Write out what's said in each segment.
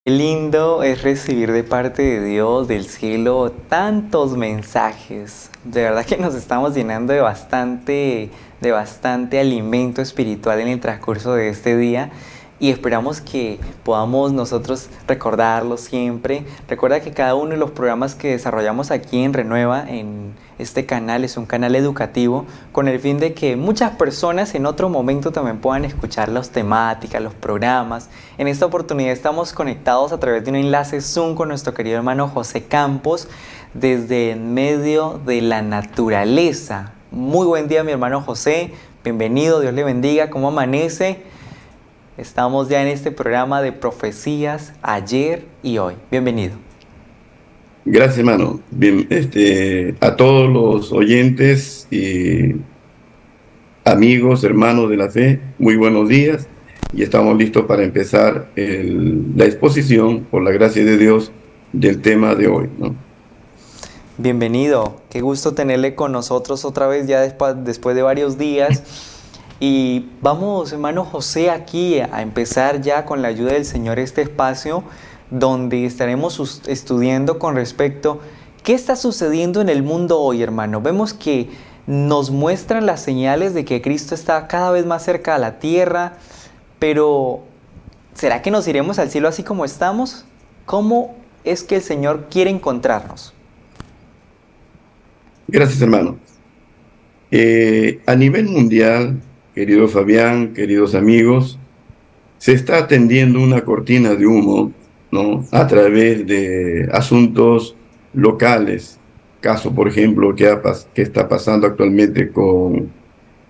Qué lindo es recibir de parte de Dios, del cielo, tantos mensajes. De verdad que nos estamos llenando de bastante alimento espiritual en el transcurso de este día y esperamos que podamos nosotros recordarlo siempre. Recuerda que cada uno de los programas que desarrollamos aquí en Renueva, en este canal, es un canal educativo con el fin de que muchas personas en otro momento también puedan escuchar las temáticas, los programas. En esta oportunidad estamos conectados a través de un enlace Zoom con nuestro querido hermano José Campos desde en medio de la naturaleza. Muy buen día, mi hermano José. Bienvenido, Dios le bendiga. ¿Cómo amanece? Estamos ya en este programa de profecías ayer y hoy. Bienvenido. Gracias, hermano. Bien, a todos los oyentes y amigos, hermanos de la fe, muy buenos días. Y estamos listos para empezar la exposición, por la gracia de Dios, del tema de hoy, ¿no? Bienvenido. Qué gusto tenerle con nosotros otra vez ya después de varios días. Y vamos, hermano José, aquí a empezar ya con la ayuda del Señor este espacio donde estaremos estudiando con respecto qué está sucediendo en el mundo hoy, hermano. Vemos que nos muestran las señales de que Cristo está cada vez más cerca a la tierra, pero ¿será que nos iremos al cielo así como estamos? ¿Cómo es que el Señor quiere encontrarnos? Gracias, hermano. A nivel mundial, querido Fabián, queridos amigos, se está tendiendo una cortina de humo, ¿no? A través de asuntos locales. Caso, por ejemplo, que está pasando actualmente con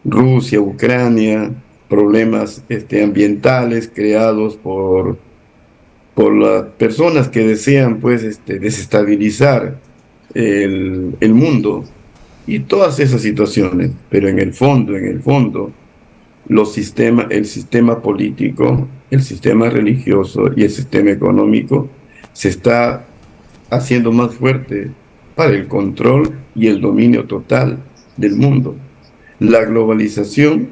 Rusia, Ucrania, problemas ambientales creados por las personas que desean, pues, desestabilizar el mundo y todas esas situaciones. Pero en el fondo, el sistema político, el sistema religioso y el sistema económico se está haciendo más fuerte para el control y el dominio total del mundo. La globalización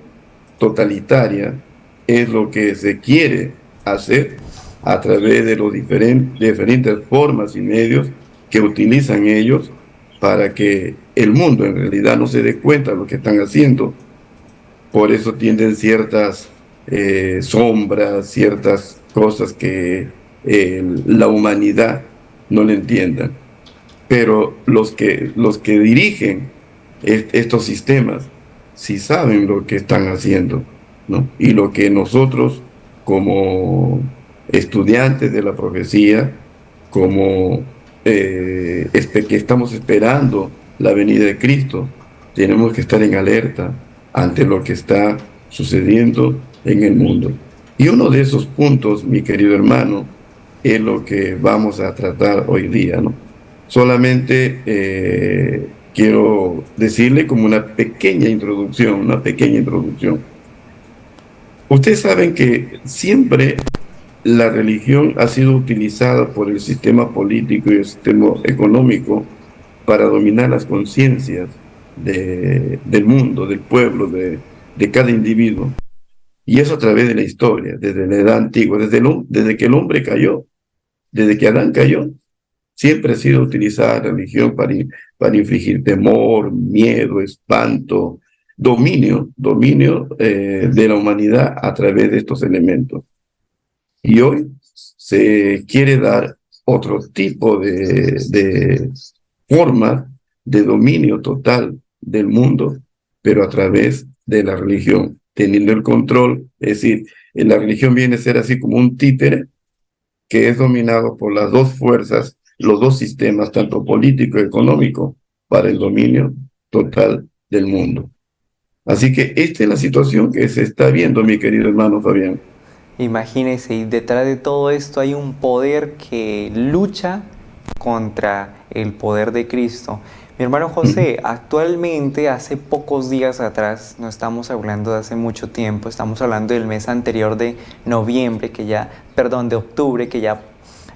totalitaria es lo que se quiere hacer a través de los diferentes formas y medios que utilizan ellos para que el mundo en realidad no se dé cuenta de lo que están haciendo. Por eso tienden ciertas sombras, ciertas cosas que la humanidad no le entienda. Pero los que dirigen estos sistemas sí saben lo que están haciendo, ¿no? Y lo que nosotros, como estudiantes de la profecía, como que estamos esperando la venida de Cristo, tenemos que estar en alerta ante lo que está sucediendo en el mundo. Y uno de esos puntos, mi querido hermano, es lo que vamos a tratar hoy día, ¿no? Solamente quiero decirle como una pequeña introducción. Ustedes saben que siempre la religión ha sido utilizada por el sistema político y el sistema económico para dominar las conciencias del mundo, del pueblo, de cada individuo. Y eso a través de la historia, desde la edad antigua, desde que el hombre cayó, desde que Adán cayó, siempre ha sido utilizada la religión para infligir temor, miedo, espanto, dominio de la humanidad a través de estos elementos. Y hoy se quiere dar otro tipo de forma de dominio total del mundo, pero a través de la religión, teniendo el control. Es decir, la religión viene a ser así como un títere que es dominado por las dos fuerzas, los dos sistemas, tanto político y económico, para el dominio total del mundo. Así que esta es la situación que se está viendo, mi querido hermano Fabián. Imagínese, y detrás de todo esto hay un poder que lucha contra el poder de Cristo. Mi hermano José, actualmente, hace pocos días atrás, no estamos hablando de hace mucho tiempo, estamos hablando del mes anterior de noviembre, de octubre, que ya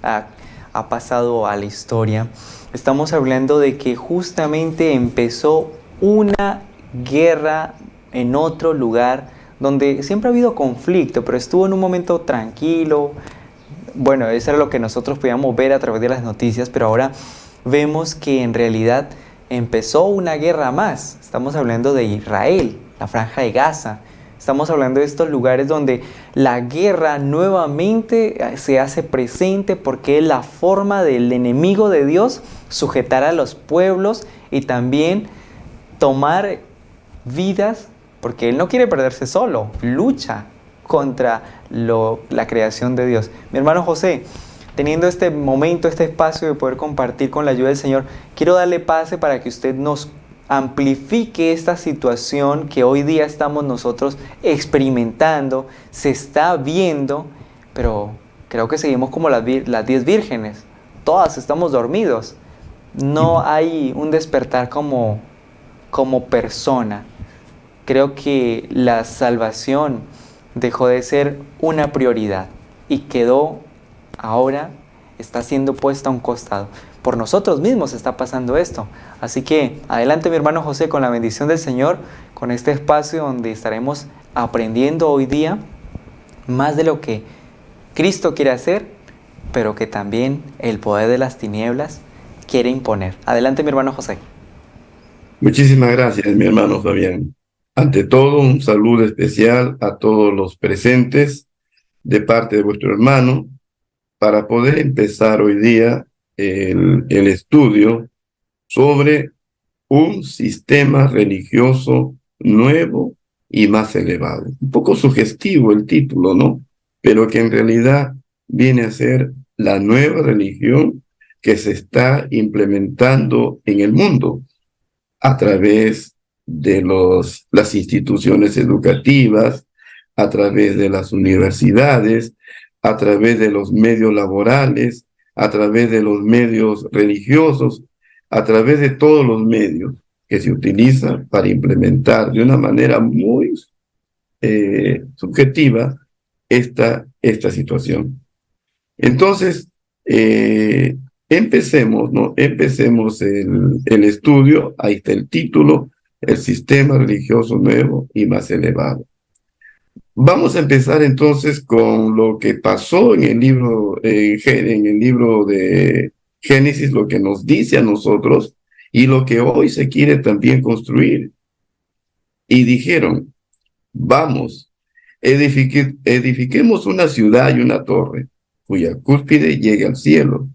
ha, ha pasado a la historia. Estamos hablando de que justamente empezó una guerra en otro lugar donde siempre ha habido conflicto, pero estuvo en un momento tranquilo, bueno, eso era lo que nosotros podíamos ver a través de las noticias, pero ahora vemos que en realidad empezó una guerra más. Estamos hablando de Israel, la Franja de Gaza. Estamos hablando de estos lugares donde la guerra nuevamente se hace presente porque es la forma del enemigo de Dios sujetar a los pueblos y también tomar vidas, porque Él no quiere perderse solo, lucha contra la creación de Dios. Mi hermano José, teniendo este momento, este espacio de poder compartir con la ayuda del Señor, quiero darle pase para que usted nos amplifique esta situación que hoy día estamos nosotros experimentando, se está viendo, pero creo que seguimos como las 10 vírgenes, todas estamos dormidos, no hay un despertar como persona. Creo que la salvación dejó de ser una prioridad y quedó ahora, está siendo puesta a un costado. Por nosotros mismos está pasando esto. Así que adelante mi hermano José con la bendición del Señor, con este espacio donde estaremos aprendiendo hoy día más de lo que Cristo quiere hacer, pero que también el poder de las tinieblas quiere imponer. Adelante mi hermano José. Muchísimas gracias, mi hermano Fabián. Ante todo, un saludo especial a todos los presentes de parte de vuestro hermano para poder empezar hoy día el estudio sobre un sistema religioso nuevo y más elevado. Un poco sugestivo el título, ¿no? Pero que en realidad viene a ser la nueva religión que se está implementando en el mundo a través de las instituciones educativas, a través de las universidades, a través de los medios laborales, a través de los medios religiosos, a través de todos los medios que se utilizan para implementar de una manera muy subjetiva esta situación. Entonces, empecemos, ¿no? Empecemos el estudio. Ahí está el título: el sistema religioso nuevo y más elevado. Vamos a empezar entonces con lo que pasó en el libro de Génesis, lo que nos dice a nosotros y lo que hoy se quiere también construir. Y dijeron: vamos, edifiquemos una ciudad y una torre cuya cúspide llegue al cielo,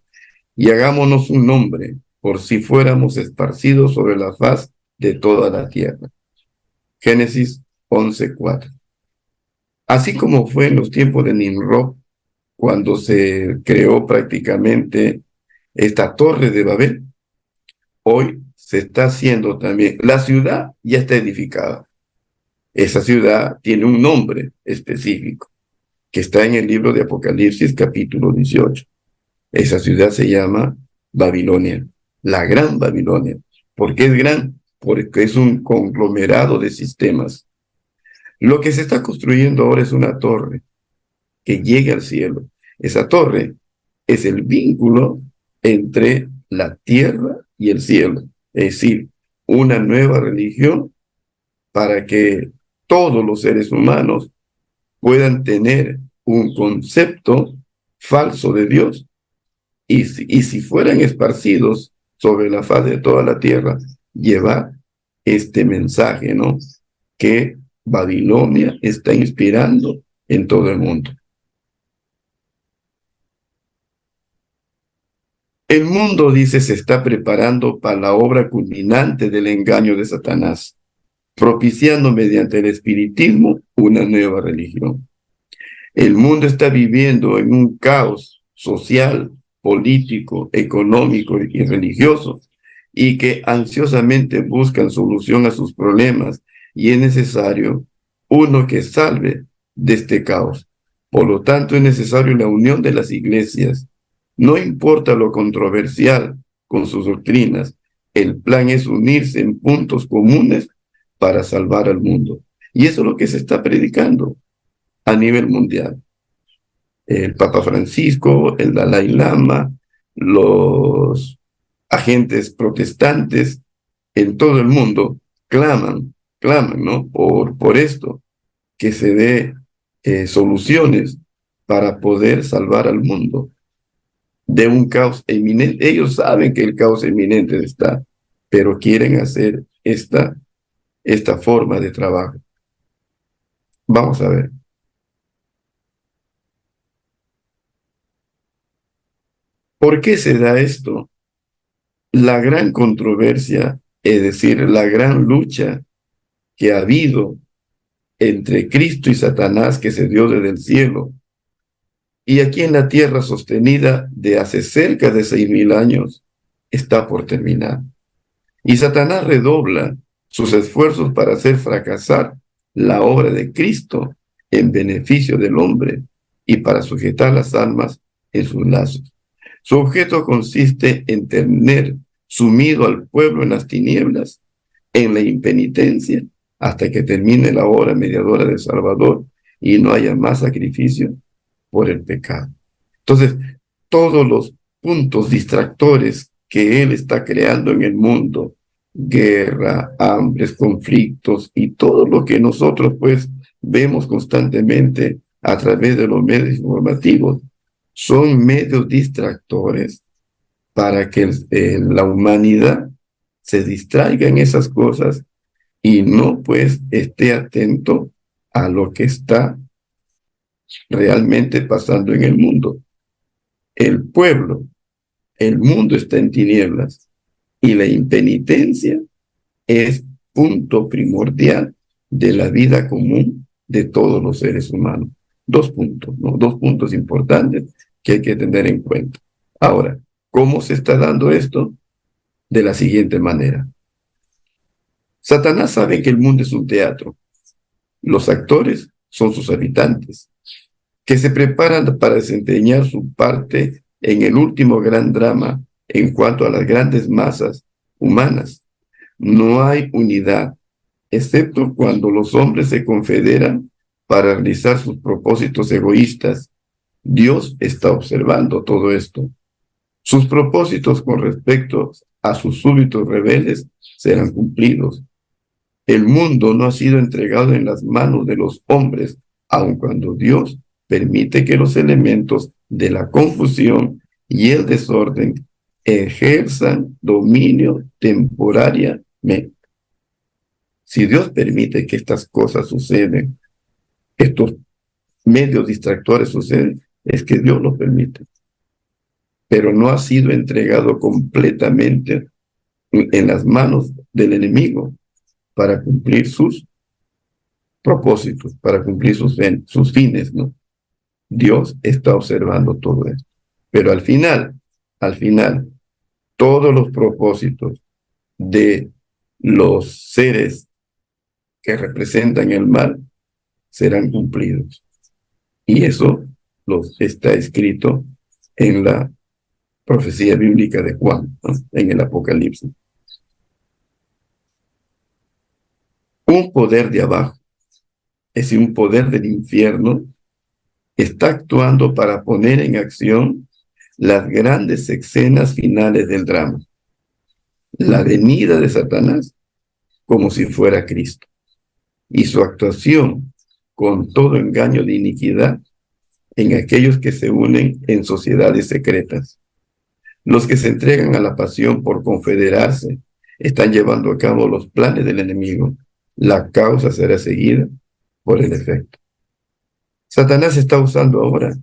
y hagámonos un nombre, por si fuéramos esparcidos sobre la faz de toda la tierra. Génesis 11:4. Así como fue en los tiempos de Nimrod, cuando se creó prácticamente esta torre de Babel, hoy se está haciendo también. La ciudad ya está edificada. Esa ciudad tiene un nombre específico que está en el libro de Apocalipsis, capítulo 18. Esa ciudad se llama Babilonia, la Gran Babilonia. ¿Por qué es gran? Porque es un conglomerado de sistemas. Lo que se está construyendo ahora es una torre que llegue al cielo. Esa torre es el vínculo entre la tierra y el cielo. Es decir, una nueva religión para que todos los seres humanos puedan tener un concepto falso de Dios y si fueran esparcidos sobre la faz de toda la tierra, llevar este mensaje, ¿no? Que Babilonia está inspirando en todo el mundo. El mundo, dice, se está preparando para la obra culminante del engaño de Satanás, propiciando mediante el espiritismo una nueva religión. El mundo está viviendo en un caos social, político, económico y religioso, y que ansiosamente buscan solución a sus problemas, y es necesario uno que salve de este caos. Por lo tanto, es necesario la unión de las iglesias. No importa lo controversial con sus doctrinas, el plan es unirse en puntos comunes para salvar al mundo. Y eso es lo que se está predicando a nivel mundial. El Papa Francisco, el Dalai Lama, los agentes protestantes en todo el mundo claman, ¿no? Por esto, que se dé soluciones para poder salvar al mundo de un caos eminente. Ellos saben que el caos eminente está, pero quieren hacer esta forma de trabajo. Vamos a ver. ¿Por qué se da esto? La gran controversia, es decir, la gran lucha que ha habido entre Cristo y Satanás, que se dio desde el cielo, y aquí en la tierra sostenida de hace cerca de 6.000 años, está por terminar. Y Satanás redobla sus esfuerzos para hacer fracasar la obra de Cristo en beneficio del hombre y para sujetar las almas en sus lazos. Su objeto consiste en tener sumido al pueblo en las tinieblas, en la impenitencia, hasta que termine la hora mediadora del Salvador y no haya más sacrificio por el pecado. Entonces, todos los puntos distractores que él está creando en el mundo, guerra, hambres, conflictos y todo lo que nosotros pues vemos constantemente a través de los medios informativos, son medios distractores para que la humanidad se distraiga en esas cosas y no pues esté atento a lo que está realmente pasando en el mundo. El pueblo, el mundo está en tinieblas y la impenitencia es punto primordial de la vida común de todos los seres humanos. Dos puntos, ¿no? Dos puntos importantes que hay que tener en cuenta. Ahora, ¿cómo se está dando esto? De la siguiente manera. Satanás sabe que el mundo es un teatro. Los actores son sus habitantes, que se preparan para desempeñar su parte en el último gran drama en cuanto a las grandes masas humanas. No hay unidad, excepto cuando los hombres se confederan para realizar sus propósitos egoístas. Dios está observando todo esto. Sus propósitos con respecto a sus súbditos rebeldes serán cumplidos. El mundo no ha sido entregado en las manos de los hombres, aun cuando Dios permite que los elementos de la confusión y el desorden ejerzan dominio temporariamente. Si Dios permite que estas cosas suceden, estos medios distractores suceden, es que Dios lo permite. Pero no ha sido entregado completamente en las manos del enemigo para cumplir sus propósitos, para cumplir sus fines, ¿no? Dios está observando todo esto. Pero al final, todos los propósitos de los seres que representan el mal serán cumplidos. Y eso está escrito en la profecía bíblica de Juan, ¿no? En el Apocalipsis. Un poder de abajo, es decir, un poder del infierno, está actuando para poner en acción las grandes escenas finales del drama. La venida de Satanás como si fuera Cristo. Y su actuación con todo engaño de iniquidad en aquellos que se unen en sociedades secretas. Los que se entregan a la pasión por confederarse están llevando a cabo los planes del enemigo. La causa será seguida por el efecto. Satanás está usando ahora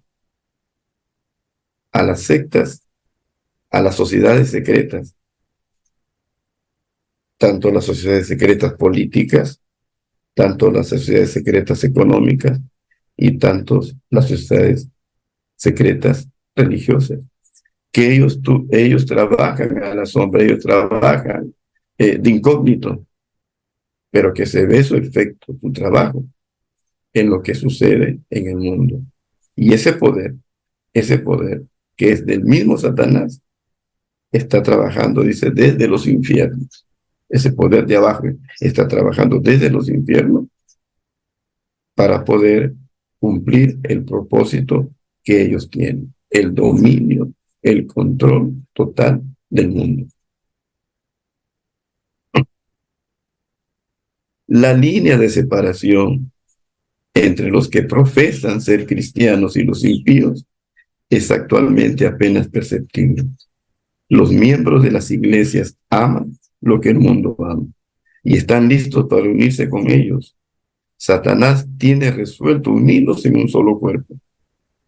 a las sectas, a las sociedades secretas, tanto las sociedades secretas políticas, tanto las sociedades secretas económicas y tantos las sociedades secretas religiosas, que ellos trabajan a la sombra, ellos trabajan de incógnito, pero que se ve su efecto, su trabajo en lo que sucede en el mundo. Y ese poder que es del mismo Satanás, está trabajando, dice, desde los infiernos. Ese poder de abajo está trabajando desde los infiernos para poder cumplir el propósito que ellos tienen, el dominio, el control total del mundo. La línea de separación entre los que profesan ser cristianos y los impíos es actualmente apenas perceptible. Los miembros de las iglesias aman lo que el mundo ama y están listos para unirse con ellos. Satanás tiene resuelto unirlos en un solo cuerpo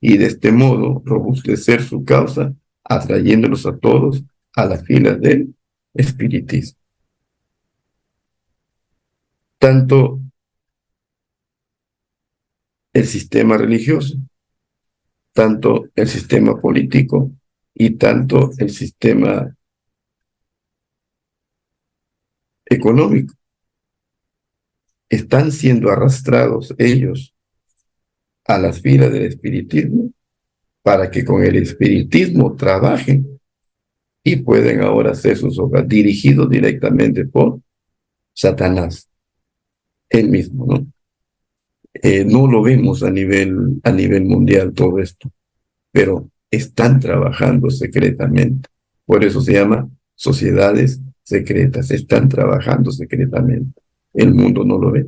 y de este modo robustecer su causa, atrayéndolos a todos a las filas del espiritismo. Tanto el sistema religioso, tanto el sistema político y tanto el sistema económico están siendo arrastrados ellos a las filas del espiritismo para que con el espiritismo trabajen y pueden ahora hacer sus obras dirigidos directamente por Satanás, él mismo, ¿no? No lo vemos a nivel mundial todo esto, pero están trabajando secretamente. Por eso se llama sociedades secretas, están trabajando secretamente. El mundo no lo ve,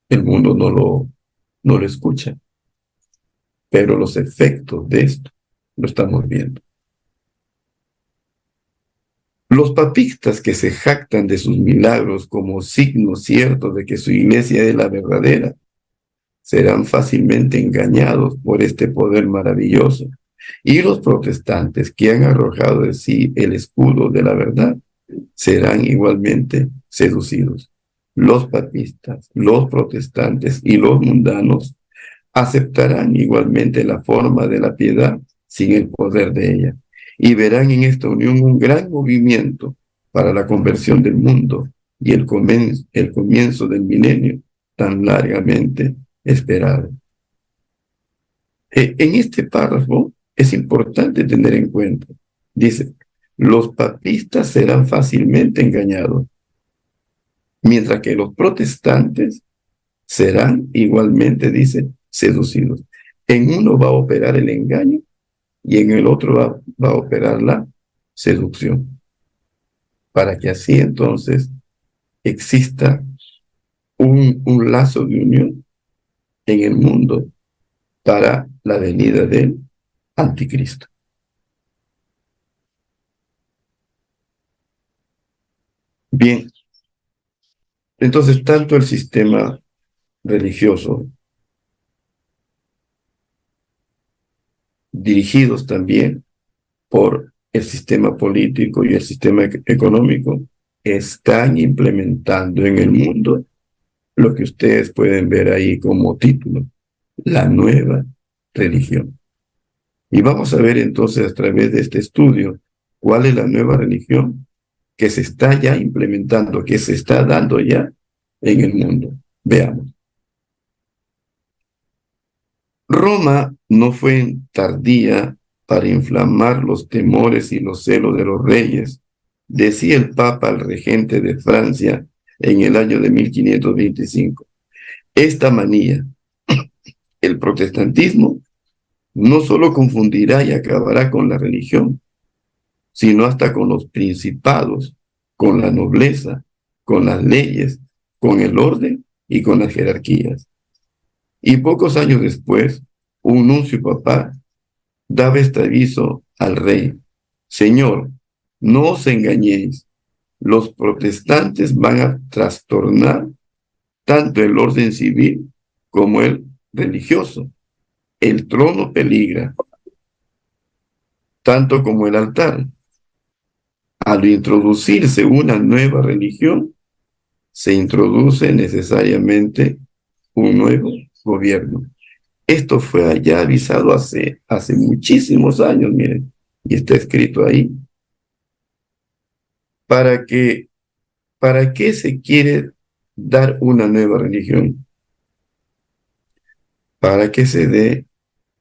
el mundo no lo escucha, pero los efectos de esto lo estamos viendo. Los papistas que se jactan de sus milagros como signo cierto de que su iglesia es la verdadera, serán fácilmente engañados por este poder maravilloso. Y los protestantes que han arrojado de sí el escudo de la verdad serán igualmente seducidos. Los papistas, los protestantes y los mundanos aceptarán igualmente la forma de la piedad sin el poder de ella y verán en esta unión un gran movimiento para la conversión del mundo y el comienzo del milenio tan largamente esperado. En este párrafo es importante tener en cuenta, dice, los papistas serán fácilmente engañados, mientras que los protestantes serán igualmente, dice, seducidos. En uno va a operar el engaño y en el otro va a operar la seducción, para que así entonces exista un lazo de unión en el mundo para la venida del anticristo. Bien, entonces tanto el sistema religioso, dirigidos también por el sistema político y el sistema económico, están implementando en el mundo lo que ustedes pueden ver ahí como título, la nueva religión. Y vamos a ver entonces a través de este estudio cuál es la nueva religión que se está ya implementando, que se está dando ya en el mundo. Veamos. Roma no fue tardía para inflamar los temores y los celos de los reyes, decía el Papa al regente de Francia en el año de 1525. Esta manía, el protestantismo, no solo confundirá y acabará con la religión, sino hasta con los principados, con la nobleza, con las leyes, con el orden y con las jerarquías. Y pocos años después, un nuncio papal daba este aviso al rey: Señor, no os engañéis, los protestantes van a trastornar tanto el orden civil como el religioso. El trono peligra, tanto como el altar. Al introducirse una nueva religión, se introduce necesariamente un nuevo gobierno. Esto fue ya avisado hace muchísimos años, miren, y está escrito ahí. ¿Para qué se quiere dar una nueva religión? Para que se dé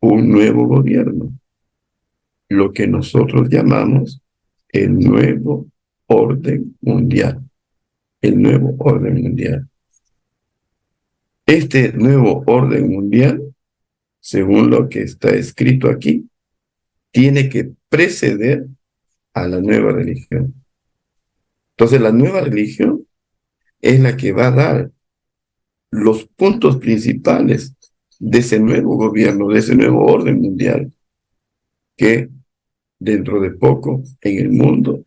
un nuevo gobierno, lo que nosotros llamamos el nuevo orden mundial. El nuevo orden mundial. Este nuevo orden mundial, según lo que está escrito aquí, tiene que preceder a la nueva religión. Entonces, la nueva religión es la que va a dar los puntos principales de ese nuevo gobierno, de ese nuevo orden mundial, que dentro de poco en el mundo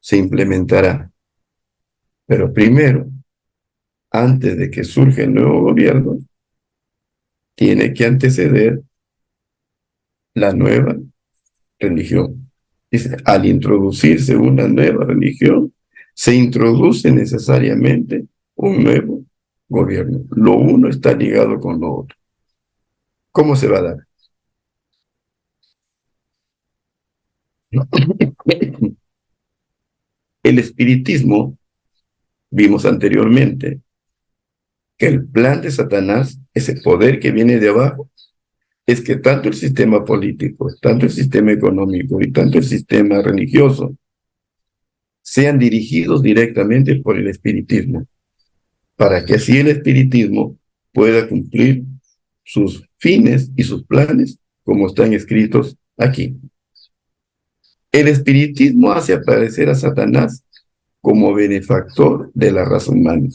se implementará. Pero primero, antes de que surja el nuevo gobierno, tiene que anteceder la nueva religión. Dice, al introducirse una nueva religión, se introduce necesariamente un nuevo gobierno. Lo uno está ligado con lo otro. ¿Cómo se va a dar? El espiritismo, vimos anteriormente, que el plan de Satanás, ese poder que viene de abajo, es que tanto el sistema político, tanto el sistema económico y tanto el sistema religioso sean dirigidos directamente por el espiritismo, para que así el espiritismo pueda cumplir sus fines y sus planes como están escritos aquí. El espiritismo hace aparecer a Satanás como benefactor de la raza humana,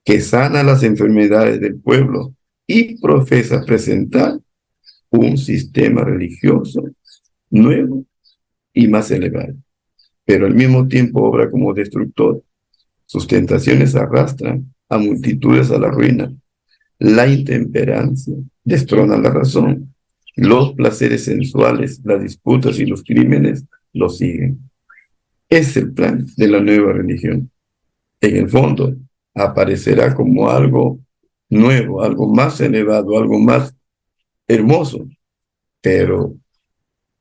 que sana las enfermedades del pueblo y profesa presentar un sistema religioso nuevo y más elevado, pero al mismo tiempo obra como destructor. Sus tentaciones arrastran a multitudes a la ruina. La intemperancia destrona la razón. Los placeres sensuales, las disputas y los crímenes lo siguen. Es el plan de la nueva religión. En el fondo, aparecerá como algo nuevo, algo más elevado, algo más hermoso, pero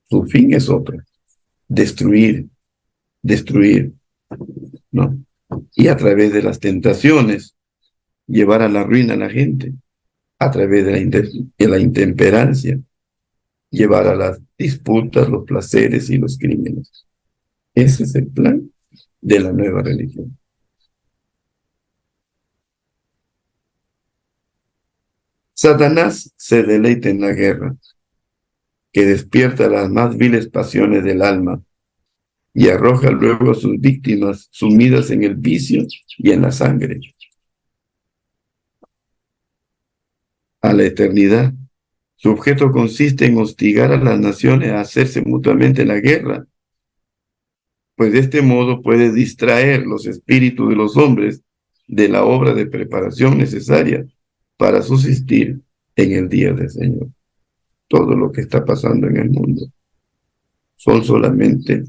su fin es otro: destruir, destruir, ¿no? Y a través de las tentaciones, llevar a la ruina a la gente, a través de la intemperancia, llevar a las disputas, los placeres y los crímenes. Ese es el plan de la nueva religión. Satanás se deleita en la guerra, que despierta las más viles pasiones del alma y arroja luego a sus víctimas sumidas en el vicio y en la sangre, a la eternidad. Su objeto consiste en hostigar a las naciones a hacerse mutuamente la guerra, pues de este modo puede distraer los espíritus de los hombres de la obra de preparación necesaria para subsistir en el día del Señor. Todo lo que está pasando en el mundo son solamente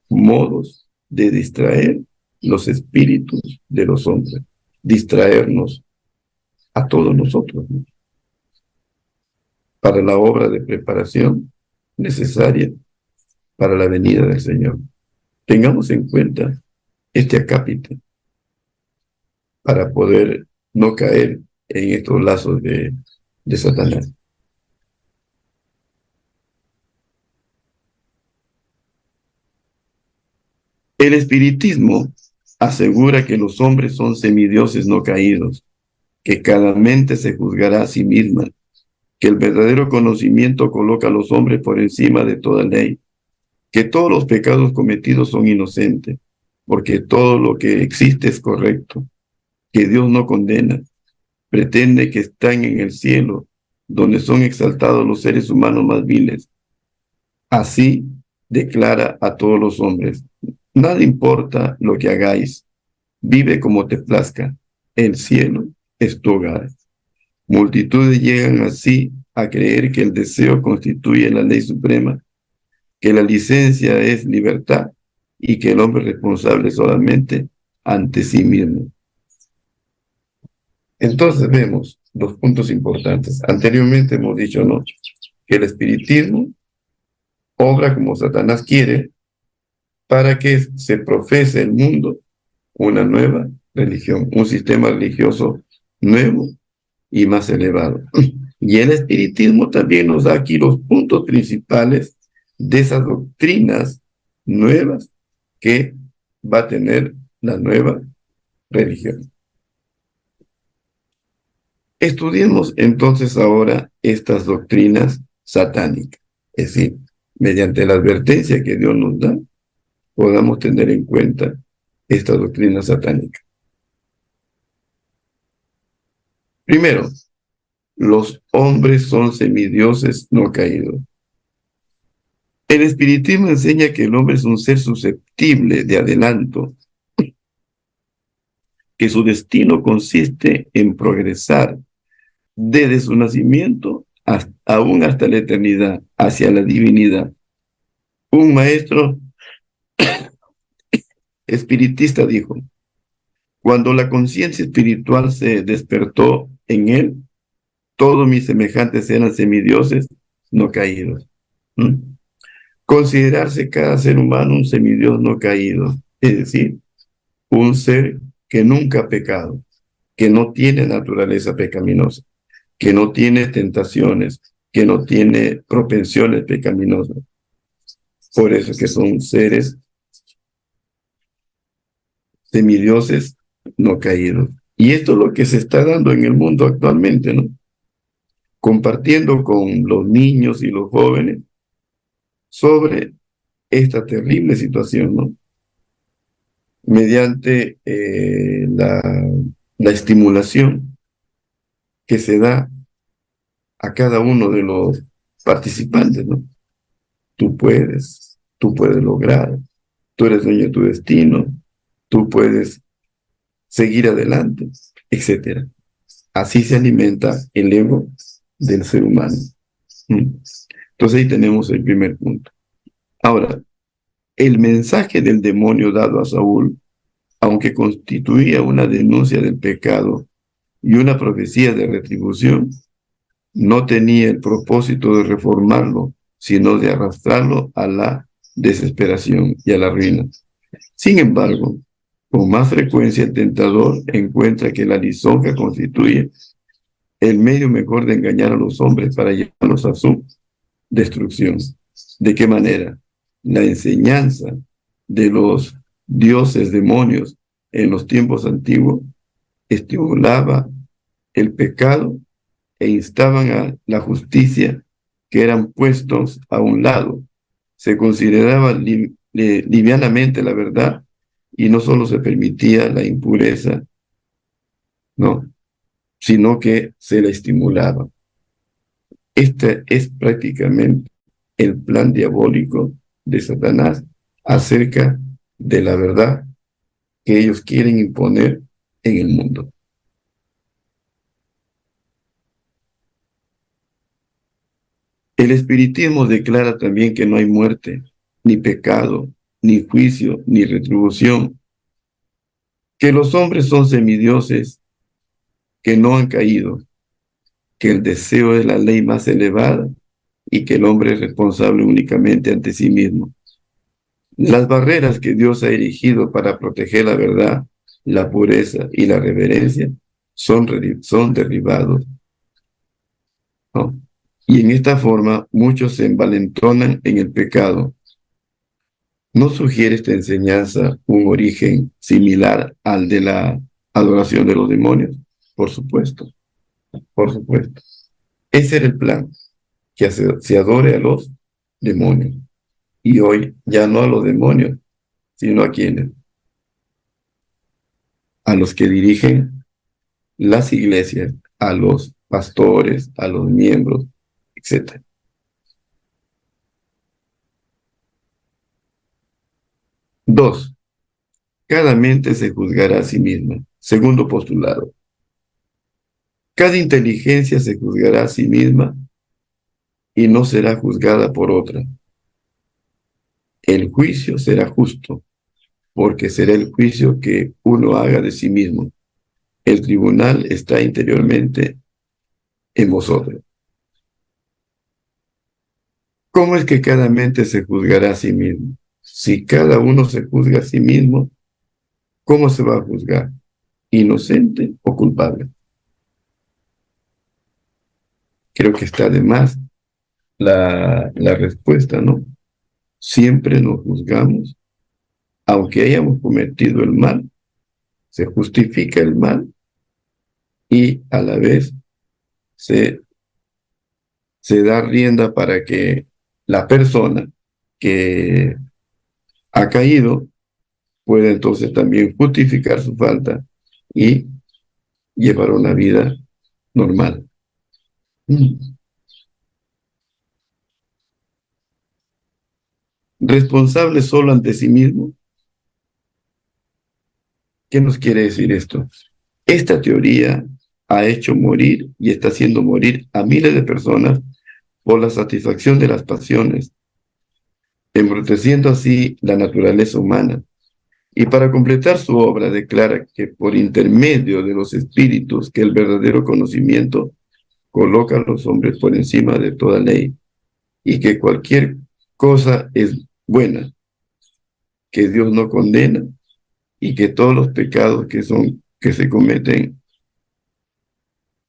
modos de distraer los espíritus de los hombres, distraernos a todos nosotros, ¿no?, para la obra de preparación necesaria para la venida del Señor. Tengamos en cuenta este acápite para poder no caer en estos lazos de Satanás. El espiritismo asegura que los hombres son semidioses no caídos, que cada mente se juzgará a sí misma, que el verdadero conocimiento coloca a los hombres por encima de toda ley, que todos los pecados cometidos son inocentes, porque todo lo que existe es correcto, que Dios no condena, pretende que están en el cielo, donde son exaltados los seres humanos más viles. Así declara a todos los hombres: nada importa lo que hagáis, vive como te plazca, el cielo es tu hogar. Multitudes llegan así a creer que el deseo constituye la ley suprema, que la licencia es libertad y que el hombre es responsable solamente ante sí mismo. Entonces vemos los puntos importantes. Anteriormente hemos dicho, ¿no?, que el espiritismo obra como Satanás quiere para que se profese el mundo una nueva religión, un sistema religioso nuevo y más elevado. Y el espiritismo también nos da aquí los puntos principales de esas doctrinas nuevas que va a tener la nueva religión. Estudiemos entonces ahora estas doctrinas satánicas, es decir, mediante la advertencia que Dios nos da, podamos tener en cuenta esta doctrina satánica. Primero, los hombres son semidioses no caídos. El espiritismo enseña que el hombre es un ser susceptible de adelanto, que su destino consiste en progresar desde su nacimiento aún hasta la eternidad, hacia la divinidad. Un maestro espiritista dijo: cuando la conciencia espiritual se despertó en él, todos mis semejantes eran semidioses no caídos. ¿Mm? Considerarse cada ser humano un semidios no caído, es decir, un ser que nunca ha pecado, que no tiene naturaleza pecaminosa, que no tiene tentaciones, que no tiene propensiones pecaminosas. Por eso es que son seres semidioses no caídos. Y esto es lo que se está dando en el mundo actualmente, ¿no? Compartiendo con los niños y los jóvenes sobre esta terrible situación, ¿no? Mediante la estimulación que se da a cada uno de los participantes, ¿no? Tú puedes lograr, tú eres dueño de tu destino, tú puedes seguir adelante, etcétera. Así se alimenta el ego del ser humano. Entonces ahí tenemos el primer punto. Ahora, el mensaje del demonio dado a Saúl, aunque constituía una denuncia del pecado y una profecía de retribución, no tenía el propósito de reformarlo, sino de arrastrarlo a la desesperación y a la ruina. Sin embargo, con más frecuencia el tentador encuentra que la lisonja constituye el medio mejor de engañar a los hombres para llevarlos a su destrucción. ¿De qué manera? La enseñanza de los dioses demonios en los tiempos antiguos estimulaba el pecado e instaban a la justicia, que eran puestos a un lado. Se consideraba livianamente la verdad y no solo se permitía la impureza, no, sino que se la estimulaba. Este es prácticamente el plan diabólico de Satanás acerca de la verdad que ellos quieren imponer en el mundo. El espiritismo declara también que no hay muerte, ni pecado, ni juicio, ni retribución, que los hombres son semidioses que no han caído, que el deseo es la ley más elevada y que el hombre es responsable únicamente ante sí mismo. Las barreras que Dios ha erigido para proteger la verdad, la pureza y la reverencia son derribados, ¿no? Y en esta forma muchos se envalentonan en el pecado. ¿No sugiere esta enseñanza un origen similar al de la adoración de los demonios? Por supuesto, por supuesto. Ese era el plan, que se adore a los demonios. Y hoy ya no a los demonios, sino a quienes, a los que dirigen las iglesias, a los pastores, a los miembros, etc. Dos, cada mente se juzgará a sí misma. Segundo postulado, cada inteligencia se juzgará a sí misma y no será juzgada por otra. El juicio será justo, porque será el juicio que uno haga de sí mismo. El tribunal está interiormente en vosotros. ¿Cómo es que cada mente se juzgará a sí mismo? Si cada uno se juzga a sí mismo, ¿cómo se va a juzgar? ¿Inocente o culpable? Creo que está de más la respuesta, ¿no? Siempre nos juzgamos, aunque hayamos cometido el mal, se justifica el mal y a la vez se da rienda para que la persona que ha caído pueda entonces también justificar su falta y llevar una vida normal. Mm. Responsable solo ante sí mismo. ¿Qué nos quiere decir esto? Esta teoría ha hecho morir y está haciendo morir a miles de personas por la satisfacción de las pasiones, embruteciendo así la naturaleza humana. Y para completar su obra declara que por intermedio de los espíritus que el verdadero conocimiento coloca a los hombres por encima de toda ley y que cualquier cosa es buena, que Dios no condena y que todos los pecados que se cometen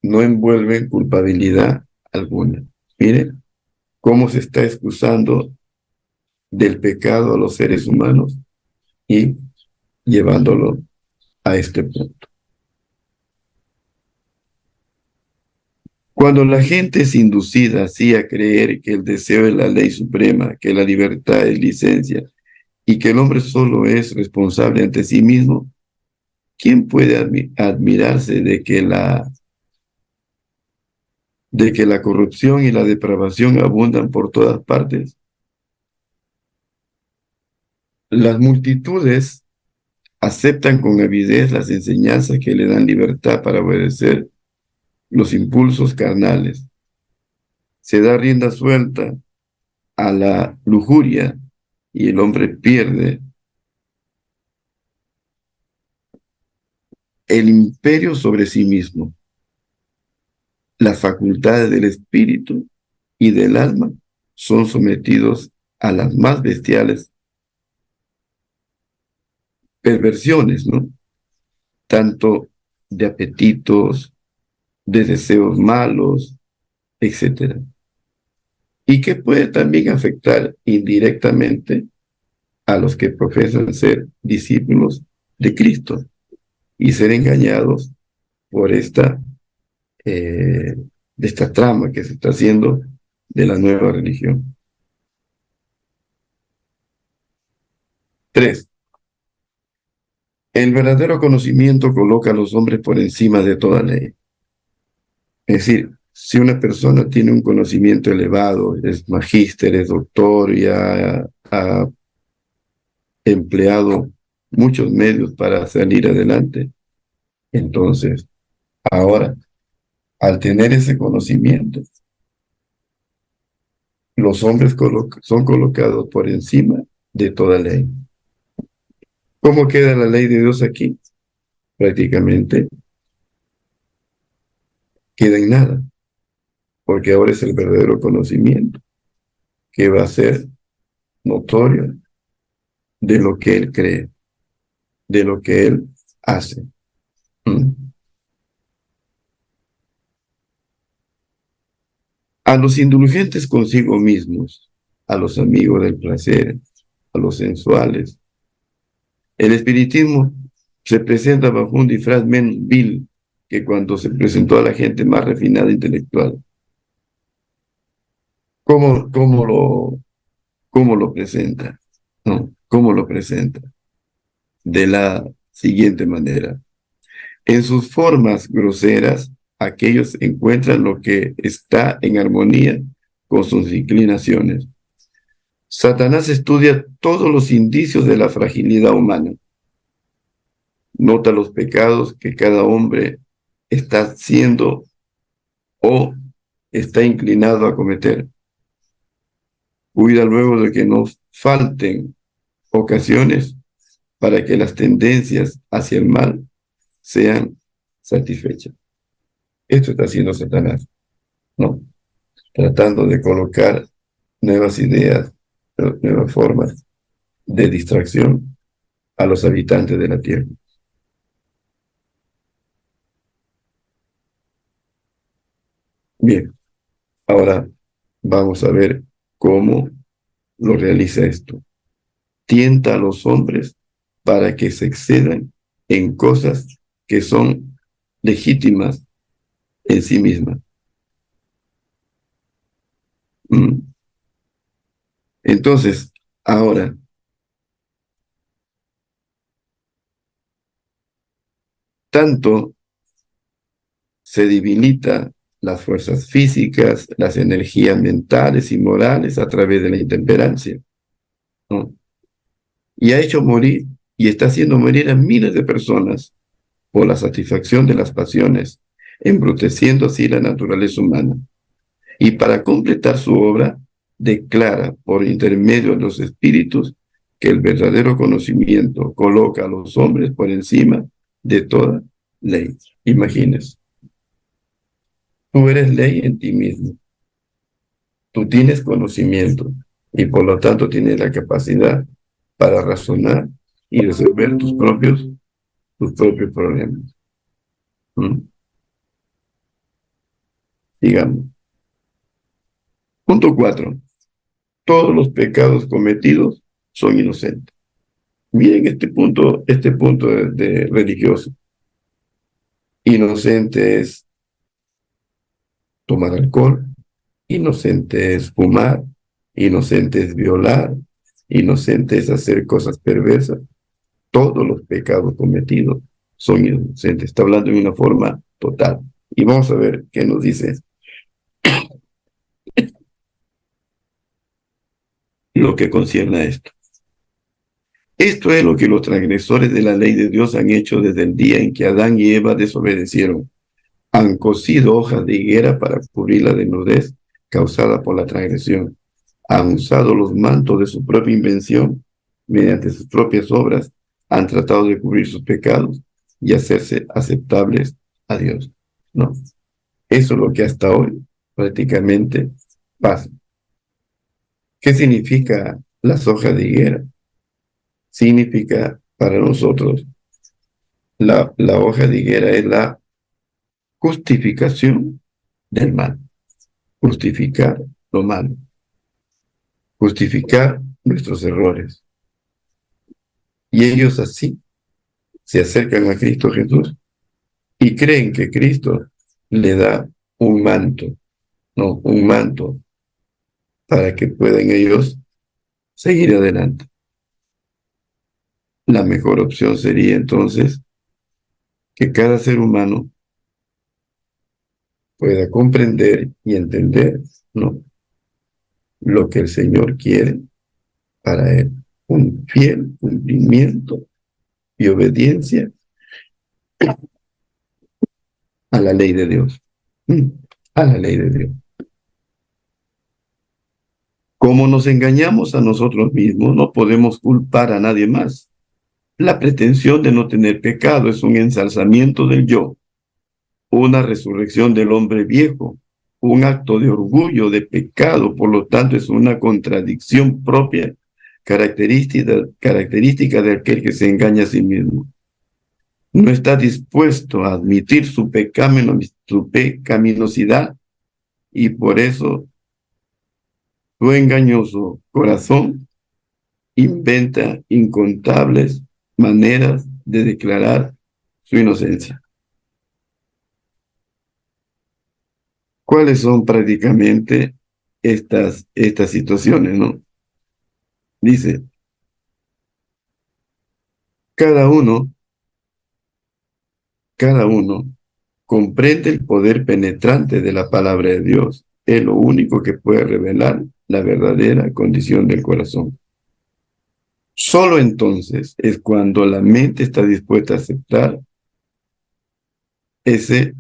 no envuelven culpabilidad alguna. Miren cómo se está excusando del pecado a los seres humanos y llevándolo a este punto. Cuando la gente es inducida así a creer que el deseo es la ley suprema, que la libertad es licencia y que el hombre solo es responsable ante sí mismo, ¿quién puede admirarse de que la corrupción y la depravación abundan por todas partes? Las multitudes aceptan con avidez las enseñanzas que le dan libertad para obedecer los impulsos carnales. Se da rienda suelta a la lujuria y el hombre pierde el imperio sobre sí mismo. Las facultades del espíritu y del alma son sometidos a las más bestiales perversiones, ¿no? Tanto de apetitos, de deseos malos, etcétera. Y que puede también afectar indirectamente a los que profesan ser discípulos de Cristo y ser engañados por de esta trama que se está haciendo de la nueva religión. 3. El verdadero conocimiento coloca a los hombres por encima de toda ley. Es decir, si una persona tiene un conocimiento elevado, es magíster, es doctor, y ha empleado muchos medios para salir adelante, entonces, ahora, al tener ese conocimiento, los hombres son colocados por encima de toda ley. ¿Cómo queda la ley de Dios aquí? Prácticamente queda en nada, porque ahora es el verdadero conocimiento que va a ser notorio de lo que él cree, de lo que él hace. ¿Mm? A los indulgentes consigo mismos, a los amigos del placer, a los sensuales. El espiritismo se presenta bajo un disfraz menos vil que cuando se presentó a la gente más refinada e intelectual. ¿Cómo, cómo lo, cómo lo presenta? ¿No? ¿Cómo lo presenta? De la siguiente manera. En sus formas groseras, aquellos encuentran lo que está en armonía con sus inclinaciones. Satanás estudia todos los indicios de la fragilidad humana. Nota los pecados que cada hombre está haciendo o está inclinado a cometer. Cuida luego de que no falten ocasiones para que las tendencias hacia el mal sean satisfechas. Esto está haciendo Satanás, ¿no? Tratando de colocar nuevas ideas, nuevas formas de distracción a los habitantes de la tierra. Bien, ahora vamos a ver cómo lo realiza esto. Tienta a los hombres para que se excedan en cosas que son legítimas en sí mismas. ¿Mm? Entonces, ahora, tanto se debilita las fuerzas físicas, las energías mentales y morales a través de la intemperancia, ¿no? Y ha hecho morir y está haciendo morir a miles de personas por la satisfacción de las pasiones, embruteciendo así la naturaleza humana. Y para completar su obra, declara por intermedio de los espíritus que el verdadero conocimiento coloca a los hombres por encima de toda ley. Imagínense, tú eres ley en ti mismo, tú tienes conocimiento y por lo tanto tienes la capacidad para razonar y resolver tus propios problemas. ¿Mm? Digamos. Punto 4. Todos los pecados cometidos son inocentes. Miren este punto de religioso. Inocente es tomar alcohol, inocente es fumar, inocente es violar, inocente es hacer cosas perversas. Todos los pecados cometidos son inocentes. Está hablando de una forma total. Y vamos a ver qué nos dice lo que concierne a esto. Esto es lo que los transgresores de la ley de Dios han hecho desde el día en que Adán y Eva desobedecieron. Han cosido hojas de higuera para cubrir la desnudez causada por la transgresión. Han usado los mantos de su propia invención, mediante sus propias obras, han tratado de cubrir sus pecados y hacerse aceptables a Dios. No, eso es lo que hasta hoy prácticamente pasa. ¿Qué significa las hojas de higuera? Significa para nosotros, la hoja de higuera es la justificación del mal, justificar lo malo, justificar nuestros errores. Y ellos así se acercan a Cristo Jesús y creen que Cristo le da un manto, no, un manto para que puedan ellos seguir adelante. La mejor opción sería entonces que cada ser humano pueda comprender y entender, ¿no?, lo que el Señor quiere para él. Un fiel cumplimiento y obediencia a la ley de Dios. A la ley de Dios. Como nos engañamos a nosotros mismos, no podemos culpar a nadie más. La pretensión de no tener pecado es un ensalzamiento del yo, una resurrección del hombre viejo, un acto de orgullo, de pecado, por lo tanto es una contradicción propia, característica de aquel que se engaña a sí mismo. No está dispuesto a admitir su pecaminosidad y por eso su engañoso corazón inventa incontables maneras de declarar su inocencia. ¿Cuáles son prácticamente estas situaciones, no? Dice, cada uno comprende el poder penetrante de la palabra de Dios. Es lo único que puede revelar la verdadera condición del corazón. Solo entonces es cuando la mente está dispuesta a aceptar ese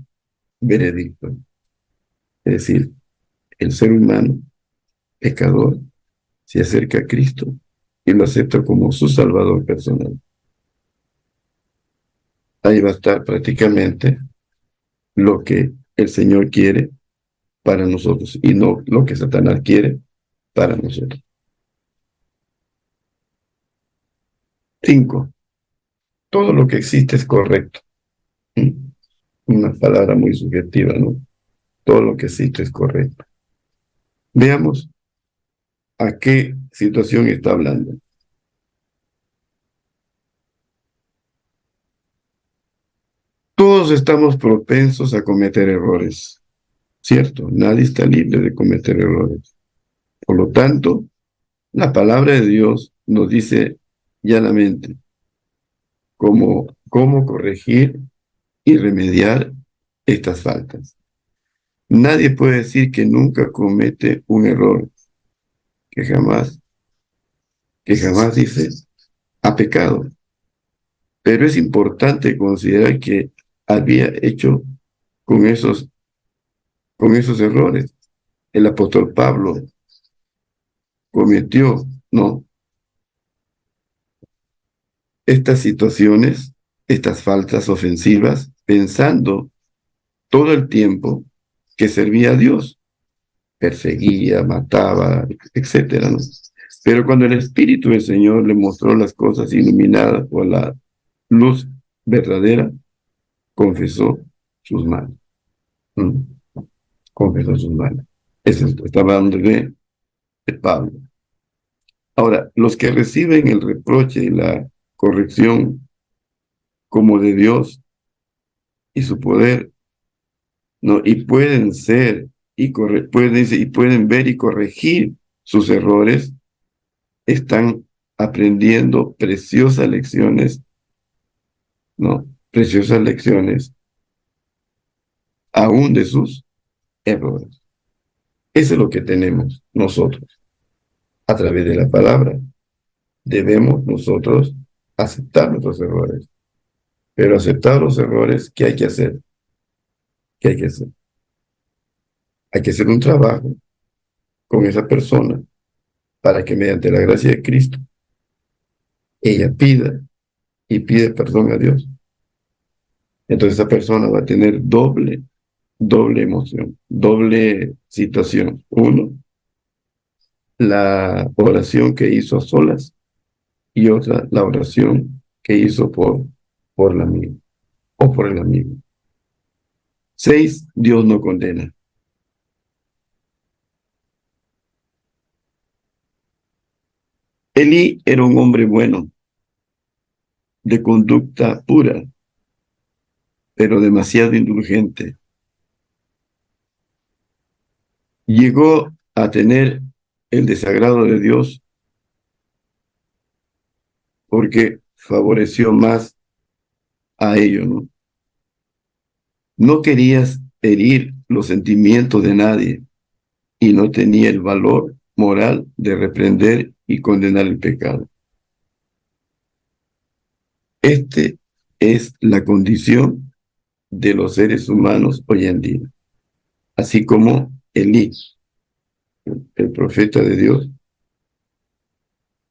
veredicto. Es decir, el ser humano, pecador, se acerca a Cristo y lo acepta como su Salvador personal. Ahí va a estar prácticamente lo que el Señor quiere para nosotros y no lo que Satanás quiere para nosotros. 5. Todo lo que existe es correcto. Una palabra muy subjetiva, ¿no? Todo lo que existe es correcto. Veamos a qué situación está hablando. Todos estamos propensos a cometer errores, ¿cierto? Nadie está libre de cometer errores. Por lo tanto, la palabra de Dios nos dice llanamente cómo corregir y remediar estas faltas. Nadie puede decir que nunca comete un error, que jamás dice, ha pecado. Pero es importante considerar que había hecho con esos errores. El apóstol Pablo cometió, ¿no?, estas situaciones, estas faltas ofensivas, pensando todo el tiempo que servía a Dios, perseguía, mataba, etcétera, ¿no? Pero cuando el Espíritu del Señor le mostró las cosas iluminadas por la luz verdadera, confesó sus manos. ¿Mm? Confesó sus manos. Eso estaba hablando de Pablo. Ahora, los que reciben el reproche y la corrección como de Dios y su poder, ¿no? Y pueden ser pueden ver y corregir sus errores, están aprendiendo preciosas lecciones, ¿no? Preciosas lecciones aún de sus errores. Eso es lo que tenemos nosotros. A través de la palabra debemos nosotros aceptar nuestros errores. Pero aceptar los errores, ¿qué hay que hacer? ¿Qué hay que hacer? Hay que hacer un trabajo con esa persona para que mediante la gracia de Cristo ella pida y pide perdón a Dios. Entonces esa persona va a tener doble emoción, doble situación. Uno, la oración que hizo a solas, y otra, la oración que hizo por el amigo o por el amigo. 6, Dios no condena. Elí era un hombre bueno, de conducta pura, pero demasiado indulgente. Llegó a tener el desagrado de Dios porque favoreció más a ello, ¿no? No querías herir los sentimientos de nadie y no tenía el valor moral de reprender y condenar el pecado. Este es la condición de los seres humanos hoy en día, así como Elí, el profeta de Dios,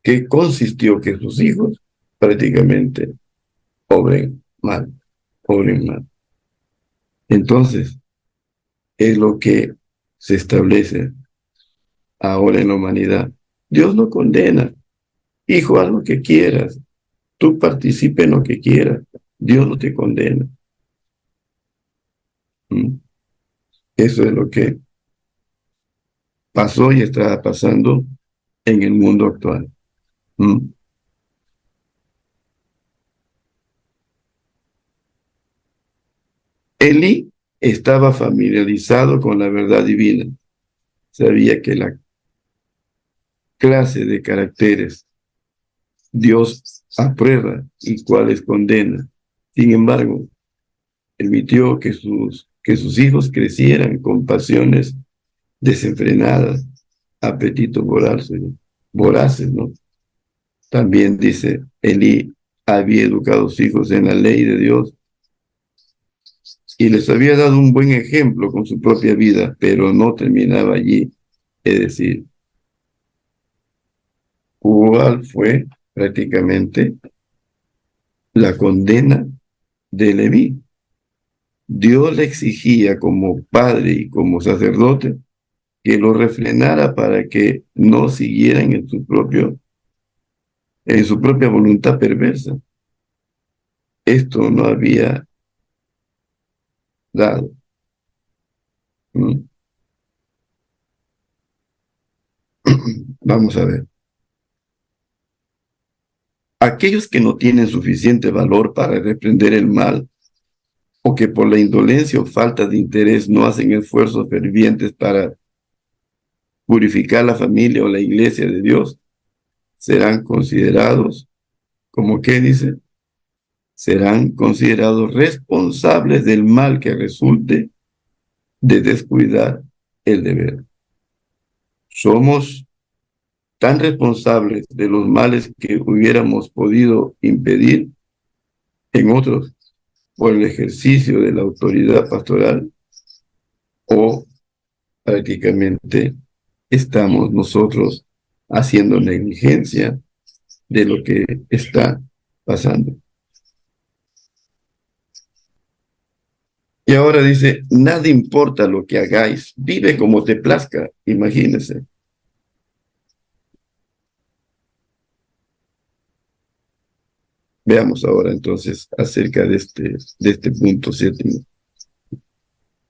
que consistió que sus hijos prácticamente obren mal, obren mal. Entonces, es lo que se establece ahora en la humanidad. Dios no condena. Hijo, haz lo que quieras. Tú participe en lo que quieras. Dios no te condena. ¿Mm? Eso es lo que pasó y está pasando en el mundo actual. ¿Mm? Elí estaba familiarizado con la verdad divina. Sabía que la clase de caracteres Dios aprueba y cuáles condena. Sin embargo, permitió que sus hijos crecieran con pasiones desenfrenadas, apetitos voraces, ¿no? También dice, Elí había educado a sus hijos en la ley de Dios y les había dado un buen ejemplo con su propia vida, pero no terminaba allí. Es decir, ¿cuál fue prácticamente la condena de Leví? Dios le exigía como padre y como sacerdote que lo refrenara para que no siguieran en su propia voluntad perversa. Esto no había dado. ¿Mm? Vamos a ver. Aquellos que no tienen suficiente valor para reprender el mal o que por la indolencia o falta de interés no hacen esfuerzos fervientes para purificar la familia o la iglesia de Dios, serán considerados como, ¿qué dice? serán considerados responsables del mal que resulte de descuidar el deber. Somos tan responsables de los males que hubiéramos podido impedir en otros por el ejercicio de la autoridad pastoral, o prácticamente estamos nosotros haciendo negligencia de lo que está pasando. Y ahora dice, nada importa lo que hagáis, vive como te plazca, imagínense. Veamos ahora entonces acerca de este punto séptimo.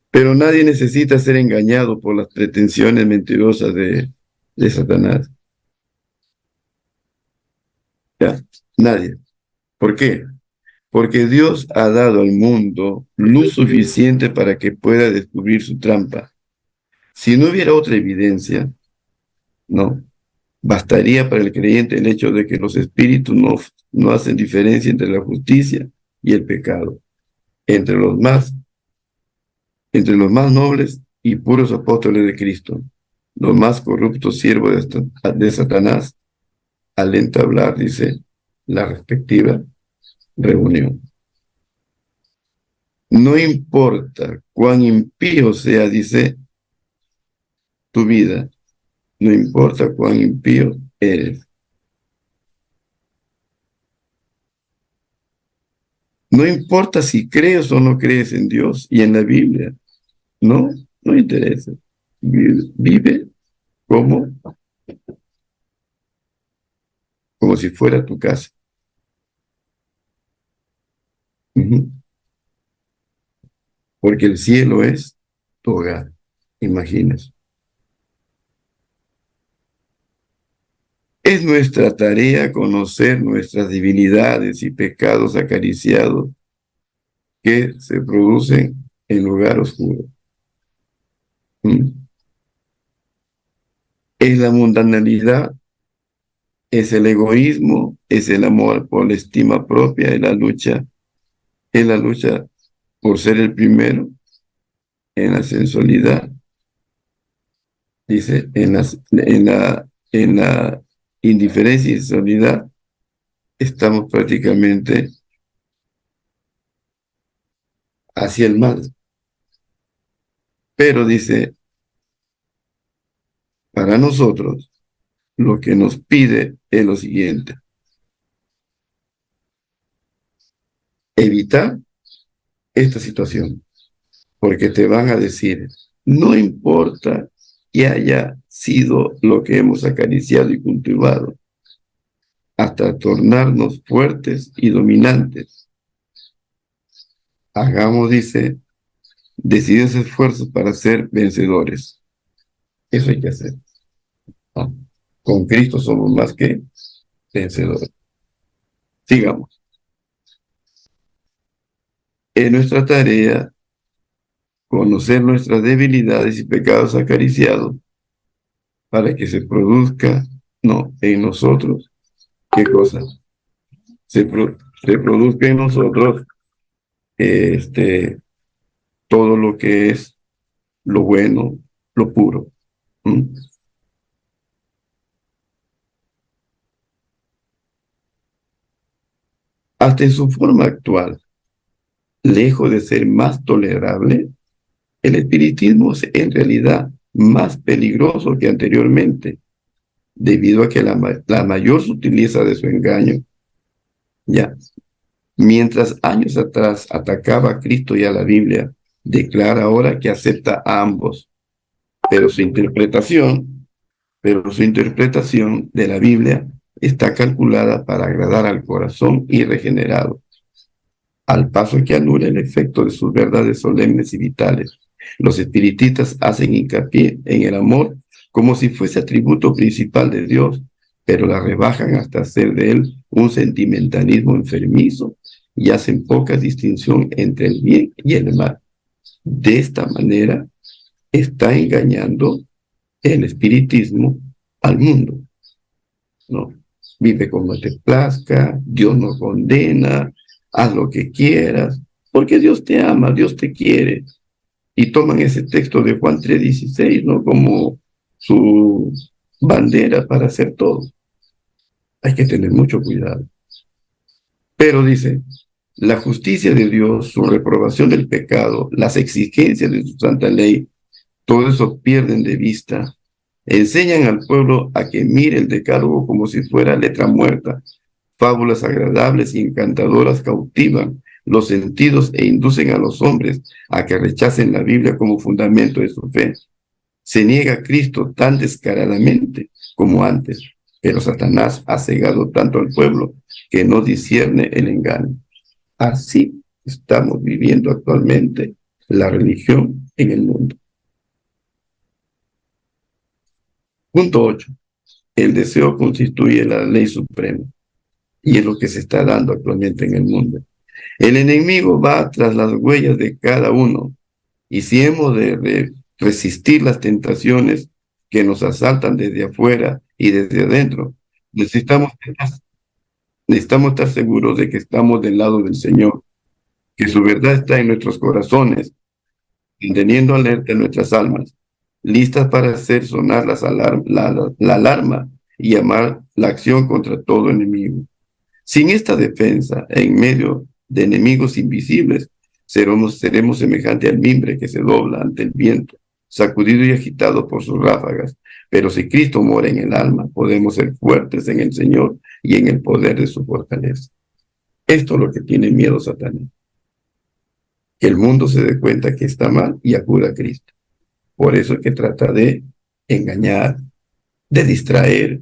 Pero nadie necesita ser engañado por las pretensiones mentirosas de Satanás. Ya, nadie. ¿Por qué? Porque Dios ha dado al mundo luz suficiente para que pueda descubrir su trampa. Si no hubiera otra evidencia, no, bastaría para el creyente el hecho de que los espíritus no hacen diferencia entre la justicia y el pecado, entre los más nobles y puros apóstoles de Cristo, los más corruptos siervos de Satanás, al entablar, dice, la respectiva reunión. No importa cuán impío sea, dice, tu vida, no importa cuán impío eres. No importa si crees o no crees en Dios y en la Biblia. No, no interesa. Vive como, como si fuera tu casa. Porque el cielo es tu hogar. Imaginas. Es nuestra tarea conocer nuestras debilidades y pecados acariciados que se producen en lugar oscuro. Es la mundanalidad, es el egoísmo, es el amor por la estima propia, es la lucha por ser el primero en la sensualidad, dice, en la indiferencia y sensualidad, estamos prácticamente hacia el mal. Pero dice, para nosotros, lo que nos pide es lo siguiente: evitar esta situación, porque te van a decir, no importa que haya sido lo que hemos acariciado y cultivado, hasta tornarnos fuertes y dominantes. Hagamos, dice, decididos esfuerzos para ser vencedores. Eso hay que hacer, ¿no? Con Cristo somos más que vencedores. Sigamos. Es nuestra tarea conocer nuestras debilidades y pecados acariciados para que se produzca, no, en nosotros, ¿qué cosa? Se produzca en nosotros todo lo que es lo bueno, lo puro. Hasta en su forma actual, lejos de ser más tolerable, el espiritismo es en realidad más peligroso que anteriormente, debido a que la mayor sutileza de su engaño, ya, mientras años atrás atacaba a Cristo y a la Biblia, declara ahora que acepta a ambos, pero su interpretación de la Biblia está calculada para agradar al corazón irregenerado, al paso que anula el efecto de sus verdades solemnes y vitales. Los espiritistas hacen hincapié en el amor como si fuese atributo principal de Dios, pero la rebajan hasta hacer de él un sentimentalismo enfermizo y hacen poca distinción entre el bien y el mal. De esta manera está engañando el espiritismo al mundo, ¿no? Vive como te plazca, Dios nos condena, haz lo que quieras, porque Dios te ama, Dios te quiere. Y toman ese texto de Juan 3:16, ¿no? Como su bandera para hacer todo. Hay que tener mucho cuidado. Pero dice, la justicia de Dios, su reprobación del pecado, las exigencias de su santa ley, todo eso pierden de vista. Enseñan al pueblo a que mire el decálogo como si fuera letra muerta. Fábulas agradables y encantadoras cautivan los sentidos e inducen a los hombres a que rechacen la Biblia como fundamento de su fe. Se niega a Cristo tan descaradamente como antes, pero Satanás ha cegado tanto al pueblo que no discierne el engaño. Así estamos viviendo actualmente la religión en el mundo. Punto 8. El deseo constituye la ley suprema y es lo que se está dando actualmente en el mundo. El enemigo va tras las huellas de cada uno y si hemos de resistir las tentaciones que nos asaltan desde afuera y desde adentro, necesitamos estar seguros de que estamos del lado del Señor, que su verdad está en nuestros corazones, manteniendo alerta en nuestras almas, listas para hacer sonar la alarma y llamar la acción contra todo enemigo. Sin esta defensa, en medio de enemigos invisibles, seremos semejantes al mimbre que se dobla ante el viento, sacudido y agitado por sus ráfagas. Pero si Cristo mora en el alma, podemos ser fuertes en el Señor y en el poder de su fortaleza. Esto es lo que tiene miedo Satanás. Que el mundo se dé cuenta que está mal y acuda a Cristo. Por eso es que trata de engañar, de distraer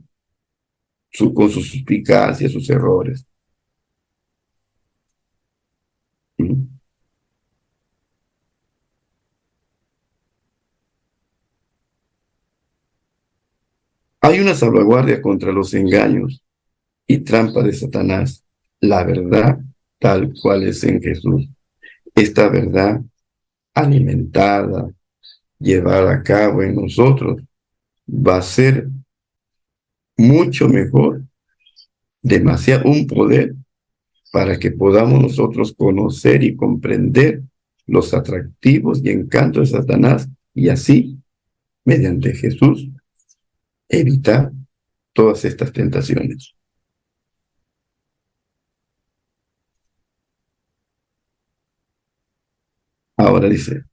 con sus suspicacias, sus errores. Hay una salvaguardia contra los engaños y trampa de Satanás, la verdad tal cual es en Jesús. Esta verdad alimentada, llevada a cabo en nosotros, va a ser mucho mejor, demasiado un poder para que podamos nosotros conocer y comprender los atractivos y encantos de Satanás y así, mediante Jesús, evitar todas estas tentaciones. Ahora dice,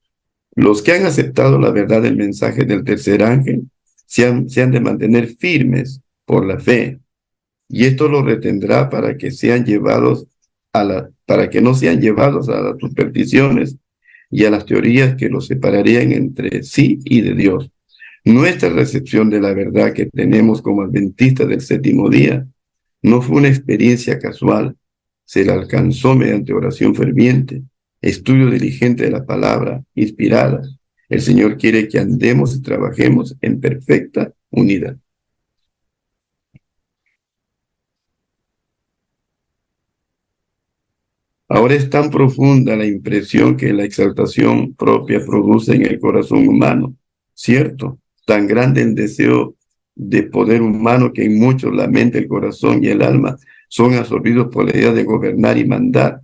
los que han aceptado la verdad del mensaje del tercer ángel se han de mantener firmes por la fe, y esto los retendrá para que para que no sean llevados a las supersticiones y a las teorías que los separarían entre sí y de Dios. Nuestra recepción de la verdad que tenemos como adventistas del séptimo día no fue una experiencia casual, se la alcanzó mediante oración ferviente, estudio diligente de la palabra, inspirada. El Señor quiere que andemos y trabajemos en perfecta unidad. Ahora es tan profunda la impresión que la exaltación propia produce en el corazón humano, ¿cierto? Tan grande el deseo de poder humano que en muchos la mente, el corazón y el alma son absorbidos por la idea de gobernar y mandar.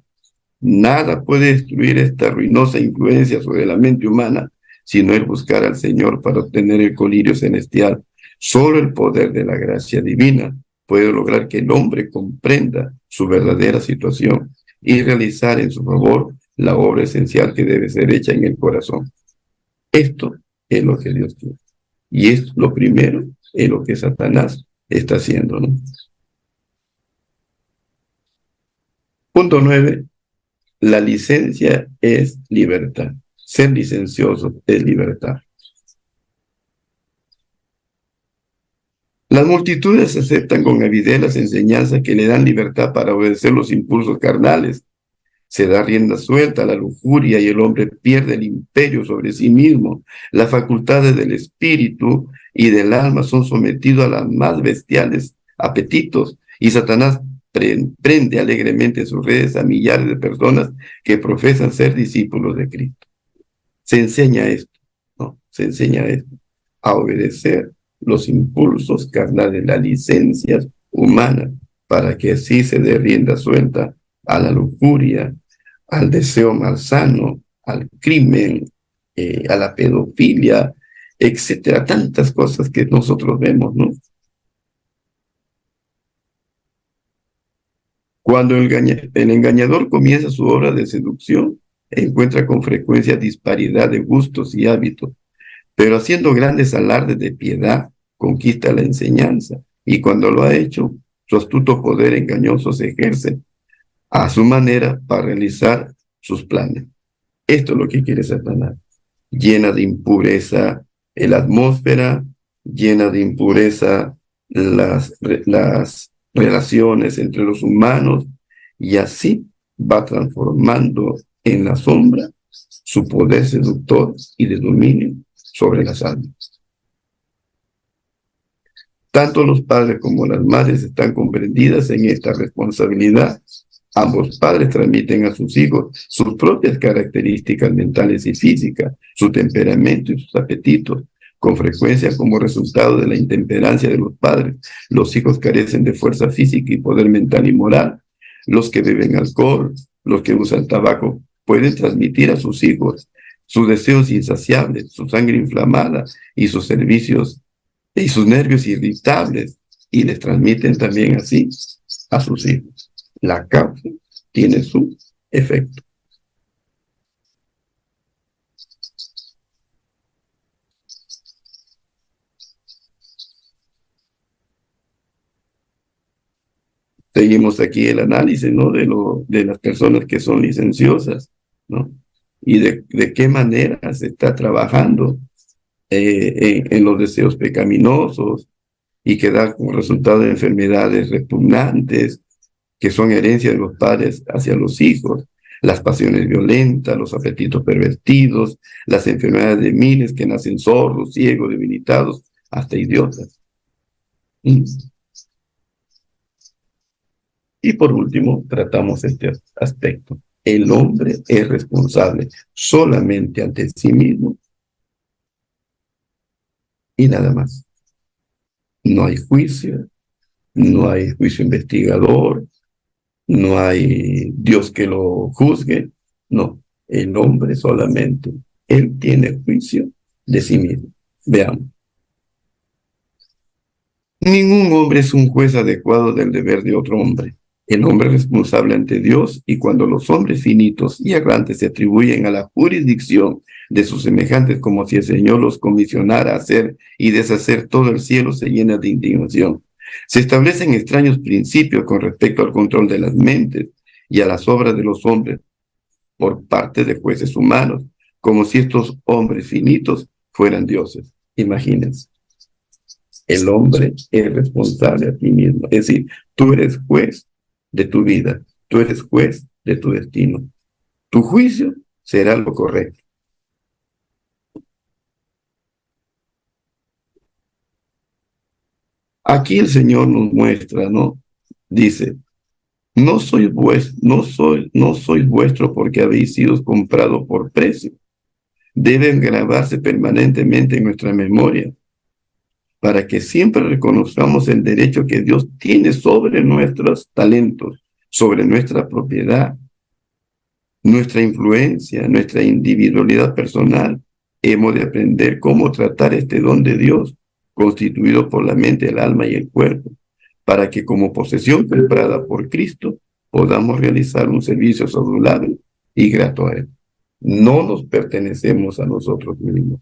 Nada puede destruir esta ruinosa influencia sobre la mente humana, sino el buscar al Señor para obtener el colirio celestial. Solo el poder de la gracia divina puede lograr que el hombre comprenda su verdadera situación y realizar en su favor la obra esencial que debe ser hecha en el corazón. Esto es lo que Dios quiere. Y es lo primero, es lo que Satanás está haciendo, ¿no? Punto 9. La licencia es libertad. Ser licencioso es libertad. Las multitudes aceptan con avidez las enseñanzas que le dan libertad para obedecer los impulsos carnales. Se da rienda suelta a la lujuria y el hombre pierde el imperio sobre sí mismo. Las facultades del espíritu y del alma son sometidos a las más bestiales apetitos y Satanás prende alegremente sus redes a millares de personas que profesan ser discípulos de Cristo. Se enseña esto, ¿no? Se enseña esto, a obedecer los impulsos carnales, las licencias humanas, para que así se dé rienda suelta a la lujuria, al deseo malsano, al crimen, a la pedofilia, etcétera, tantas cosas que nosotros vemos, ¿no? Cuando el engañador comienza su obra de seducción, encuentra con frecuencia disparidad de gustos y hábitos, pero haciendo grandes alardes de piedad, conquista la enseñanza, y cuando lo ha hecho, su astuto poder engañoso se ejerce a su manera para realizar sus planes. Esto es lo que quiere Satanás. Llena de impureza la atmósfera, llena de impureza las relaciones entre los humanos, y así va transformando en la sombra su poder seductor y de dominio sobre las almas. Tanto los padres como las madres están comprendidas en esta responsabilidad. Ambos padres transmiten a sus hijos sus propias características mentales y físicas, su temperamento y sus apetitos. Con frecuencia, como resultado de la intemperancia de los padres, los hijos carecen de fuerza física y poder mental y moral. Los que beben alcohol, los que usan tabaco, pueden transmitir a sus hijos sus deseos insaciables, su sangre inflamada y sus servicios y sus nervios irritables, y les transmiten también así a sus hijos. La causa tiene su efecto. Seguimos aquí el análisis, ¿no? De las personas que son licenciosas, ¿no? Y de qué manera se está trabajando en los deseos pecaminosos, y que da como resultado enfermedades repugnantes que son herencia de los padres hacia los hijos, las pasiones violentas, los apetitos pervertidos, las enfermedades de miles que nacen sordos, ciegos, debilitados, hasta idiotas. Y por último, tratamos este aspecto. El hombre es responsable solamente ante sí mismo y nada más. No hay juicio, no hay juicio investigador, no hay Dios que lo juzgue, no, el hombre solamente, él tiene juicio de sí mismo. Veamos. Ningún hombre es un juez adecuado del deber de otro hombre. El hombre es responsable ante Dios, y cuando los hombres finitos y errantes se atribuyen a la jurisdicción de sus semejantes como si el Señor los comisionara a hacer y deshacer todo el cielo, se llena de indignación. Se establecen extraños principios con respecto al control de las mentes y a las obras de los hombres por parte de jueces humanos, como si estos hombres finitos fueran dioses. Imagínense. El hombre es responsable a ti mismo. Es decir, tú eres juez de tu vida, tú eres juez de tu destino. Tu juicio será lo correcto. Aquí el Señor nos muestra, ¿no? Dice, no sois vuestro porque habéis sido comprado por precio. Deben grabarse permanentemente en nuestra memoria, para que siempre reconozcamos el derecho que Dios tiene sobre nuestros talentos, sobre nuestra propiedad, nuestra influencia, nuestra individualidad personal. Hemos de aprender cómo tratar este don de Dios, constituido por la mente, el alma y el cuerpo, para que como posesión comprada por Cristo, podamos realizar un servicio saludable y grato a Él. No nos pertenecemos a nosotros mismos.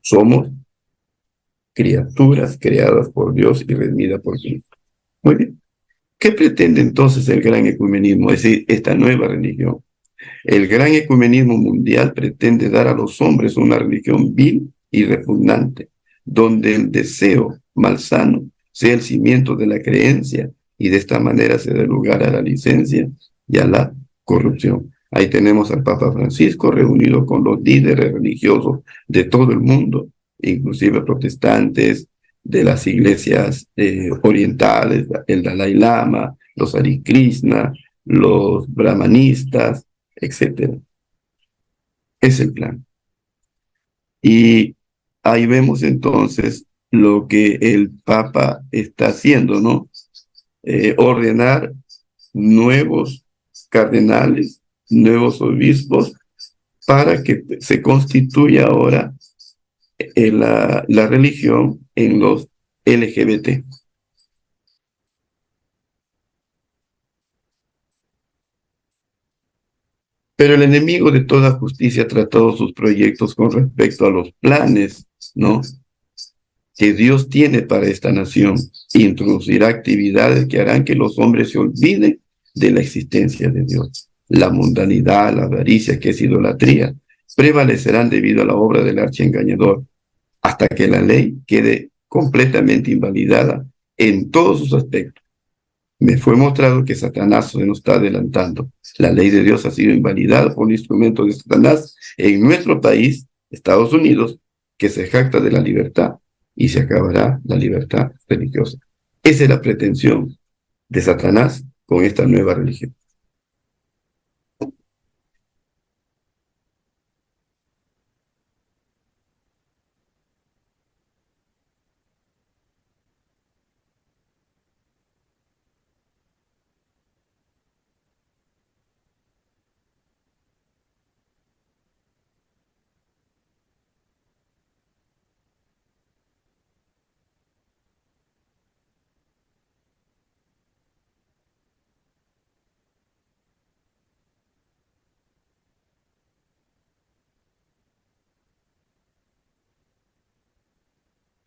Somos criaturas creadas por Dios y redimidas por Cristo. Muy bien. ¿Qué pretende entonces el gran ecumenismo, es decir, esta nueva religión? El gran ecumenismo mundial pretende dar a los hombres una religión vil y repugnante, donde el deseo malsano sea el cimiento de la creencia, y de esta manera se dé lugar a la licencia y a la corrupción. Ahí tenemos al Papa Francisco reunido con los líderes religiosos de todo el mundo, inclusive protestantes, de las iglesias orientales, el Dalai Lama, los Hare Krishna, los brahmanistas, etcétera. Es el plan. Y ahí vemos entonces lo que el Papa está haciendo, ¿no? Ordenar nuevos cardenales, nuevos obispos, para que se constituya ahora la religión en los LGBT. Pero el enemigo de toda justicia ha tratado sus proyectos con respecto a los planes, ¿no?, que Dios tiene para esta nación. Introducirá actividades que harán que los hombres se olviden de la existencia de Dios. La mundanidad, la avaricia, que es idolatría, prevalecerán debido a la obra del archiengañador, hasta que la ley quede completamente invalidada en todos sus aspectos. Me fue mostrado que Satanás se nos está adelantando. La ley de Dios ha sido invalidada por un instrumento de Satanás en nuestro país, Estados Unidos, que se jacta de la libertad, y se acabará la libertad religiosa. Esa es la pretensión de Satanás con esta nueva religión.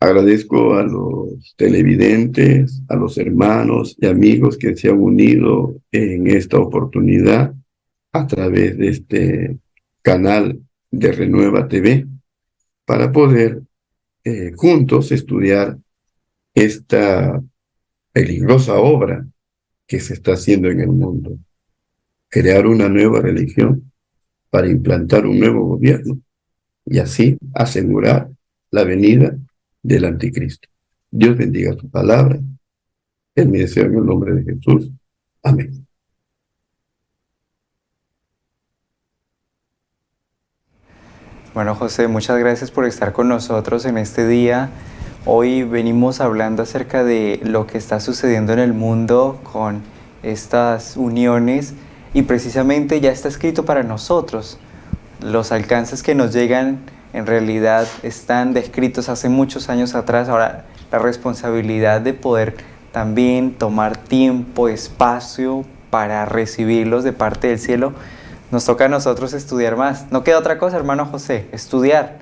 Agradezco a los televidentes, a los hermanos y amigos que se han unido en esta oportunidad a través de este canal de Renueva TV para poder juntos estudiar esta peligrosa obra que se está haciendo en el mundo. Crear una nueva religión para implantar un nuevo gobierno y así asegurar la venida del anticristo. Dios bendiga su palabra. Es mi deseo en el nombre de Jesús. Amén. Bueno, José, muchas gracias por estar con nosotros en este día. Hoy venimos hablando acerca de lo que está sucediendo en el mundo con estas uniones y precisamente ya está escrito para nosotros. Los alcances que nos llegan en realidad están descritos hace muchos años atrás. Ahora, la responsabilidad de poder también tomar tiempo, espacio para recibirlos de parte del cielo, nos toca a nosotros estudiar más. No queda otra cosa, hermano José, estudiar.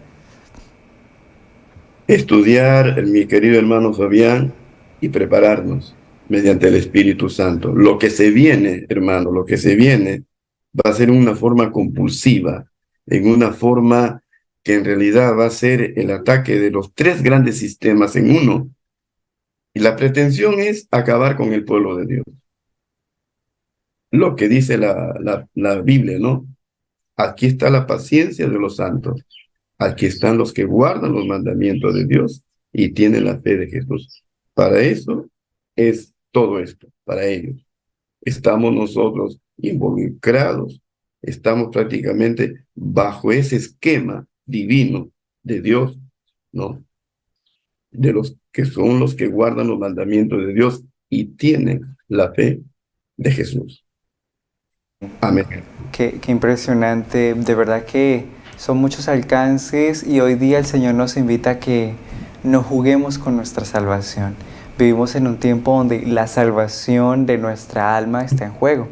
Estudiar, mi querido hermano Fabián, y prepararnos mediante el Espíritu Santo. Lo que se viene, hermano, lo que se viene va a ser una forma compulsiva, en una forma que en realidad va a ser el ataque de los tres grandes sistemas en uno. Y la pretensión es acabar con el pueblo de Dios. Lo que dice la Biblia, ¿no? Aquí está la paciencia de los santos. Aquí están los que guardan los mandamientos de Dios y tienen la fe de Jesús. Para eso es todo esto, para ellos. Estamos nosotros involucrados, estamos prácticamente bajo ese esquema divino de Dios, ¿no? De los que son los que guardan los mandamientos de Dios y tienen la fe de Jesús. Amén. Qué impresionante, de verdad que son muchos alcances y hoy día el Señor nos invita a que no juguemos con nuestra salvación. Vivimos en un tiempo donde la salvación de nuestra alma está en juego.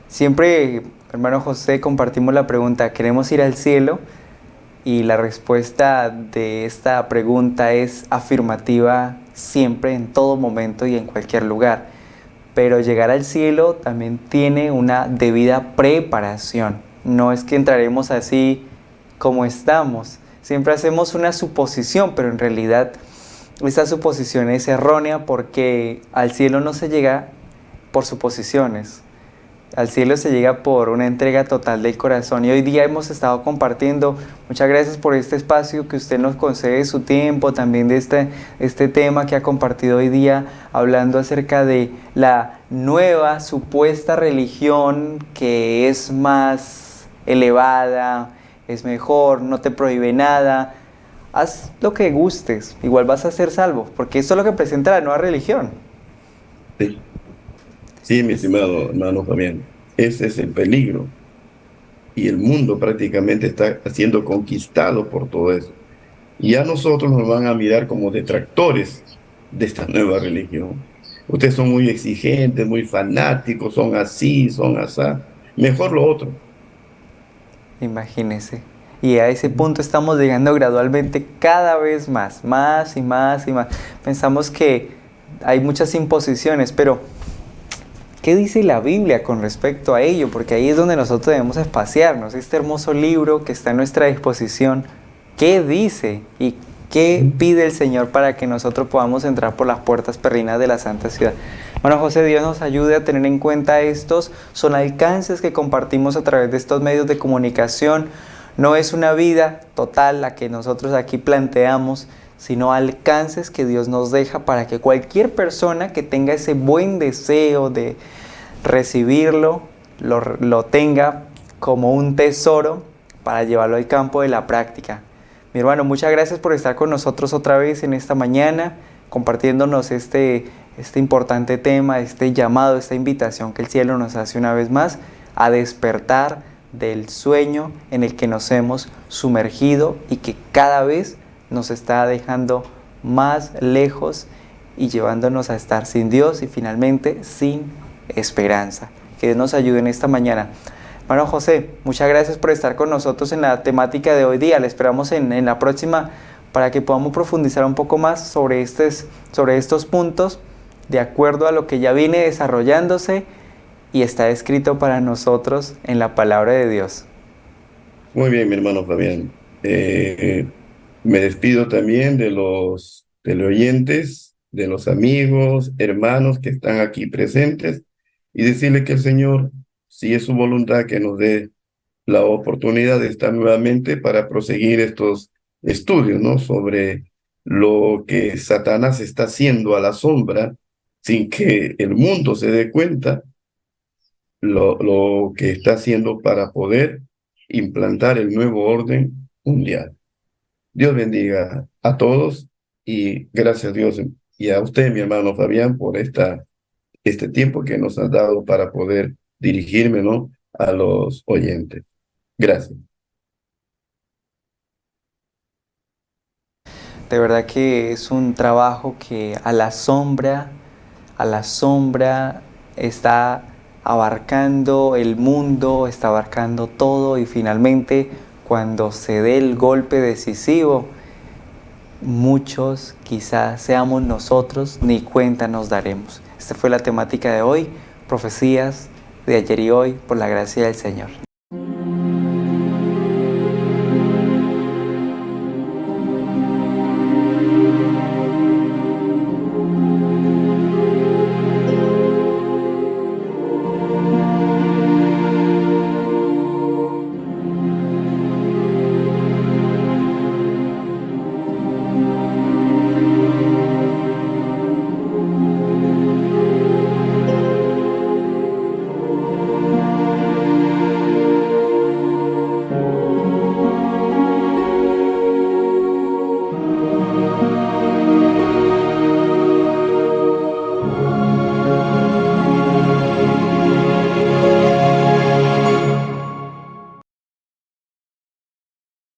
Siempre, hermano José, compartimos la pregunta, ¿queremos ir al cielo? Y la respuesta de esta pregunta es afirmativa siempre, en todo momento y en cualquier lugar. Pero llegar al cielo también tiene una debida preparación. No es que entraremos así como estamos. Siempre hacemos una suposición, pero en realidad esa suposición es errónea porque al cielo no se llega por suposiciones. Al cielo se llega por una entrega total del corazón y hoy día hemos estado compartiendo. Muchas gracias por este espacio que usted nos concede su tiempo, también de este tema que ha compartido hoy día, hablando acerca de la nueva supuesta religión que es más elevada, es mejor, no te prohíbe nada. Haz lo que gustes, igual vas a ser salvo, porque esto es lo que presenta la nueva religión. Sí. Sí, mi estimado hermano Fabián. Ese es el peligro. Y el mundo prácticamente está siendo conquistado por todo eso. Y a nosotros nos van a mirar como detractores de esta nueva religión. Ustedes son muy exigentes, muy fanáticos, son así, son asá. Mejor lo otro. Imagínese. Y a ese punto estamos llegando gradualmente cada vez más, más y más y más. Pensamos que hay muchas imposiciones, pero ¿qué dice la Biblia con respecto a ello? Porque ahí es donde nosotros debemos espaciarnos. Este hermoso libro que está a nuestra disposición, ¿qué dice y qué pide el Señor para que nosotros podamos entrar por las puertas perrinas de la Santa Ciudad? Bueno, José, Dios nos ayude a tener en cuenta estos. Son alcances que compartimos a través de estos medios de comunicación. No es una vida total la que nosotros aquí planteamos, sino alcances que Dios nos deja para que cualquier persona que tenga ese buen deseo de recibirlo, lo tenga como un tesoro para llevarlo al campo de la práctica. Mi hermano, muchas gracias por estar con nosotros otra vez en esta mañana, compartiéndonos este importante tema, este llamado, esta invitación que el cielo nos hace una vez más a despertar del sueño en el que nos hemos sumergido y que cada vez nos está dejando más lejos y llevándonos a estar sin Dios y finalmente sin esperanza. Que Dios nos ayude en esta mañana. Hermano José, muchas gracias por estar con nosotros en la temática de hoy día. Le esperamos en la próxima para que podamos profundizar un poco más sobre estos puntos de acuerdo a lo que ya viene desarrollándose y está escrito para nosotros en la palabra de Dios. Muy bien, mi hermano Fabián. Me despido también de los teleoyentes, de los amigos, hermanos que están aquí presentes y decirle que el Señor, si es su voluntad, que nos dé la oportunidad de estar nuevamente para proseguir estos estudios, ¿no? Sobre lo que Satanás está haciendo a la sombra sin que el mundo se dé cuenta, lo que está haciendo para poder implantar el nuevo orden mundial. Dios bendiga a todos y gracias Dios y a usted, mi hermano Fabián, por este tiempo que nos ha dado para poder dirigirme, ¿no?, a los oyentes. Gracias. De verdad que es un trabajo que a la sombra está abarcando el mundo, está abarcando todo y finalmente cuando se dé el golpe decisivo, muchos quizás seamos nosotros, ni cuenta nos daremos. Esta fue la temática de hoy, profecías de ayer y hoy por la gracia del Señor.